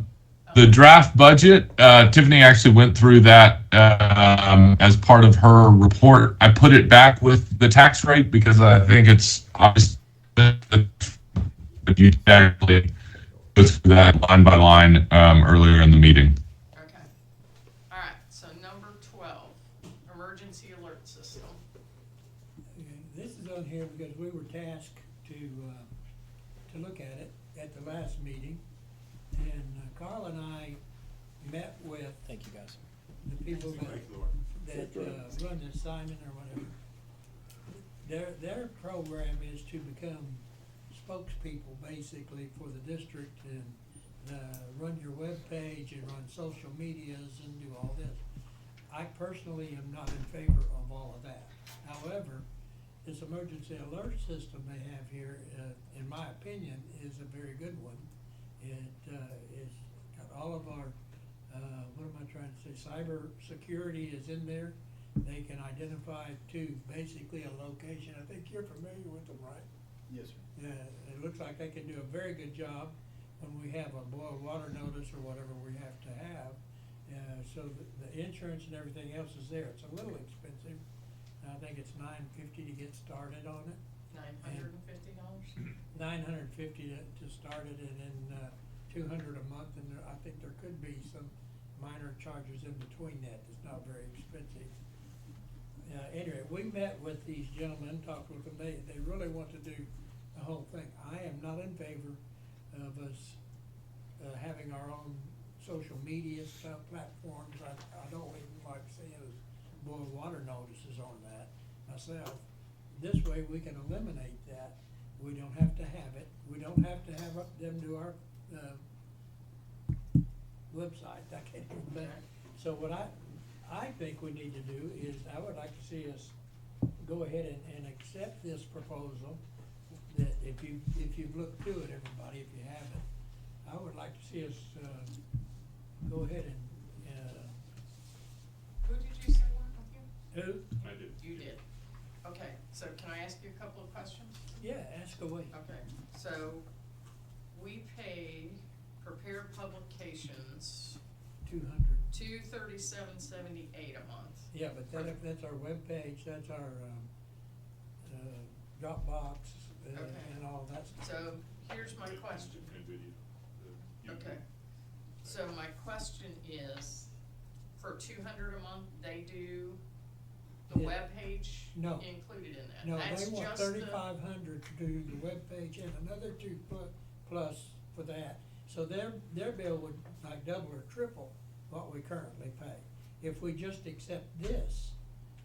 The draft budget, Tiffany actually went through that as part of her report. I put it back with the tax rate because I think it's obvious that you actually go through that line by line earlier in the meeting. Okay. All right, so number 12, emergency alert system. Okay, this is on here because we were tasked to look at it at the last meeting. And Carl and I met with Thank you, guys. the people Thank you, Laura. that run the assignment or whatever. Their program is to become spokespeople basically for the district and run your web page and run social medias and do all this. I personally am not in favor of all of that. However, this emergency alert system they have here, in my opinion, is a very good one. It is got all of our, what am I trying to say, cyber security is in there. They can identify to basically a location. I think you're familiar with them, right? Yes, sir. Yeah, it looks like they can do a very good job when we have a boil water notice or whatever we have to have. So the insurance and everything else is there. It's a little expensive. I think it's $950 to get started on it. $950? $950 to start it, and then $200 a month, and I think there could be some minor charges in between that. It's not very expensive. Anyway, we met with these gentlemen, talked with them. They really want to do the whole thing. I am not in favor of us having our own social media stuff, platforms. I don't even like seeing boil water notices on that myself. This way we can eliminate that. We don't have to have it. We don't have to have them do our website. I can't do that. So what I think we need to do is, I would like to see us go ahead and accept this proposal. That if you've looked through it, everybody, if you haven't, I would like to see us go ahead and Who did you say worked with you? who? I did. You did. Okay, so can I ask you a couple of questions? Yeah, ask away. Okay, so we paid prepared publications $237.78 a month. Yeah, but that's our webpage, that's our Dropbox Okay. and all that stuff. So here's my question. And video, the Okay, so my question is, for $200 a month, they do the Yeah. webpage No. included in that? No, That's they want just the- $3,500 to do the webpage and another two plus for that. So their bill would like double or triple what we currently pay. If we just accept this,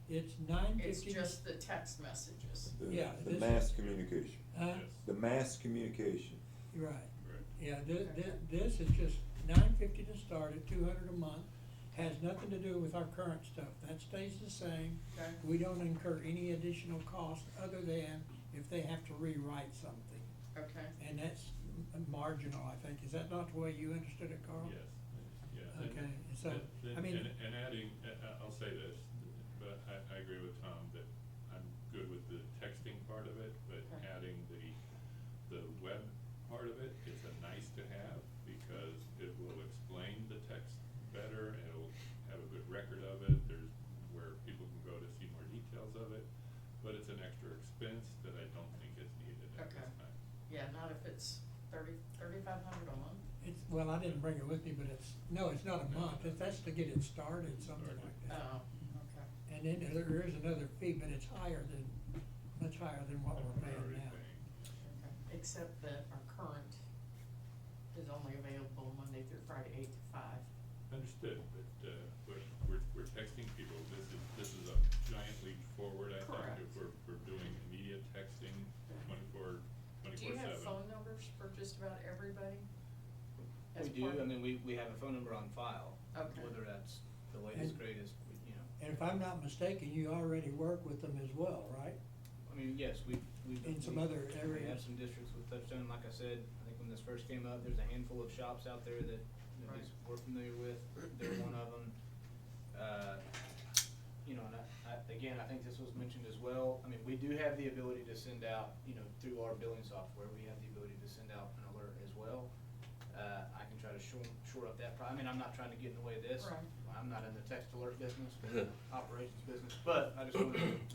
it's $950. It's just the text messages. Yeah, The this mass is- communication. Huh? Yes. The mass communication. Right. Right. Yeah, this is just $950 to start at $200 a month. Has nothing to do with our current stuff. That stays the same. Okay. We don't incur any additional cost other than if they have to rewrite something. Okay. And that's marginal, I think. Is that not the way you understood it, Carl? Yes, yeah. Okay, so, And- I mean. And adding, I'll say this, but I agree with Tom that I'm good with the texting part of it, but Okay. adding the web part of it, it's a nice to have because it will explain the text better and it'll have a good record of it. There's where people can go to see more details of it, but it's an extra expense that I don't think is needed at this Okay. time. Yeah, not if it's $3,500 a month. Well, I didn't bring it with me, but it's not a month. That's to get it started, something like that. Oh, okay. And then there is another fee, but it's much higher than what we're paying Already now. paying. Okay. Except that our current is only available Monday through Friday, 8 to 5. Understood, but we're texting people, this is a giant leap forward, I think. Correct. just about everybody? We As do, part of- I mean, we have a phone number on file. Okay. Whether that's the latest, And- greatest, you know. And if I'm not mistaken, you already work with them as well, right? I mean, yes, we've. In some other We have areas. some districts with Touchstone, like I said, I think when this first came up, there's a handful of shops out there that Right. we're familiar with, they're one of them. You know, and again, I think this was mentioned as well, I mean, we do have the ability to send out, you know, through our billing software, we have the ability to send out an alert as well. I can try to shore up that I mean, I'm not trying to get in the way of this. Right. I'm not in the text alert business, operations business, but I just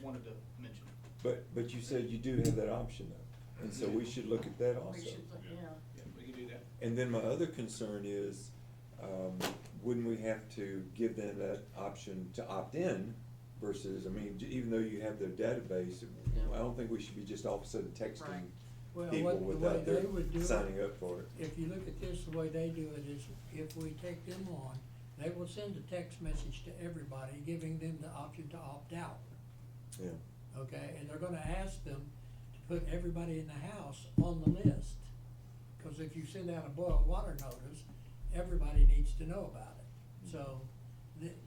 wanted to mention it. But you said you do have that option though, and so we should look at that also. We should, look- yeah. Yeah, we can do that. And then my other concern is, wouldn't we have to give them that option to opt in versus, I mean, even though you have their database, I don't think we should be just all of a sudden Right. texting Well, people what, the way without they their would do it. signing up for it. If you look at this, the way they do it is, if we take them on, they will send a text message to everybody, giving them the option to opt out, Yeah, okay? And they're gonna ask them to put everybody in the house on the list. Cause if you send out a boil water notice, everybody needs to know about it. So,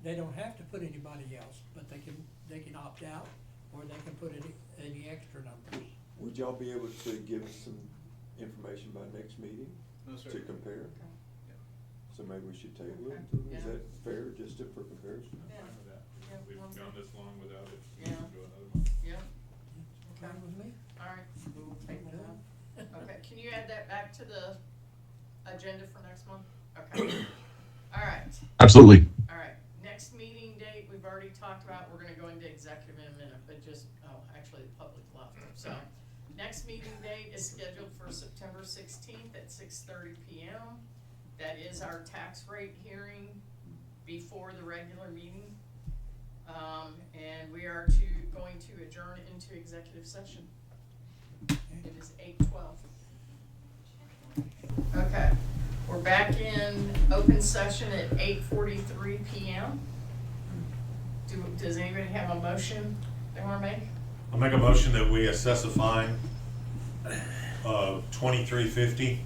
they don't have to put anybody else, but they can opt out, or they can put any extra numbers. would y'all be able to give us some information by next meeting No, sir. to compare? Okay. Yeah. So maybe we should table it, Okay. is Yeah. that fair, just for comparison? Yeah. Fine with that. Yeah, We've okay. gone this long without it, we Yeah. can go another month. Yeah, Fine with me? all right, we'll table that. Okay, can you add that back to the agenda for next month? Okay. All right, Absolutely. all right. Next meeting date, we've already talked about, we're gonna go into executive in a minute, but just, actually, the public left, so. Next meeting date is scheduled for September 16th at 6:30 PM. That is our tax rate hearing before the regular meeting. And we are going to adjourn into executive session. It is 8:12. Okay, we're back in open session at 8:43 PM. Does anybody have a motion they wanna make? I'll make a motion that we assess a fine of $23.50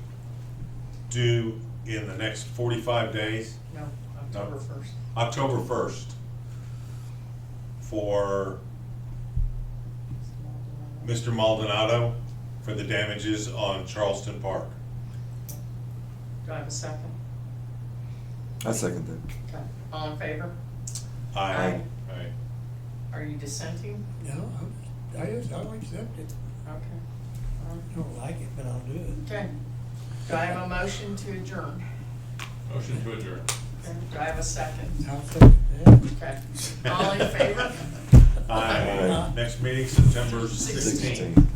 due in the next 45 days, No, October 1st. October 1st, for Mr. Maldonado for the damages on Charleston Park. Do I have a second? I second that. Okay, all in favor? Aye. Aye. Are you dissenting? No, I'll accept it. Okay. I don't like it, but I'll do it. Okay. Do I have a motion to adjourn? Motion to adjourn. Okay. Do I have a second? I'll second that. Okay. All in favor? Aye. Next meeting, September 16th. 16.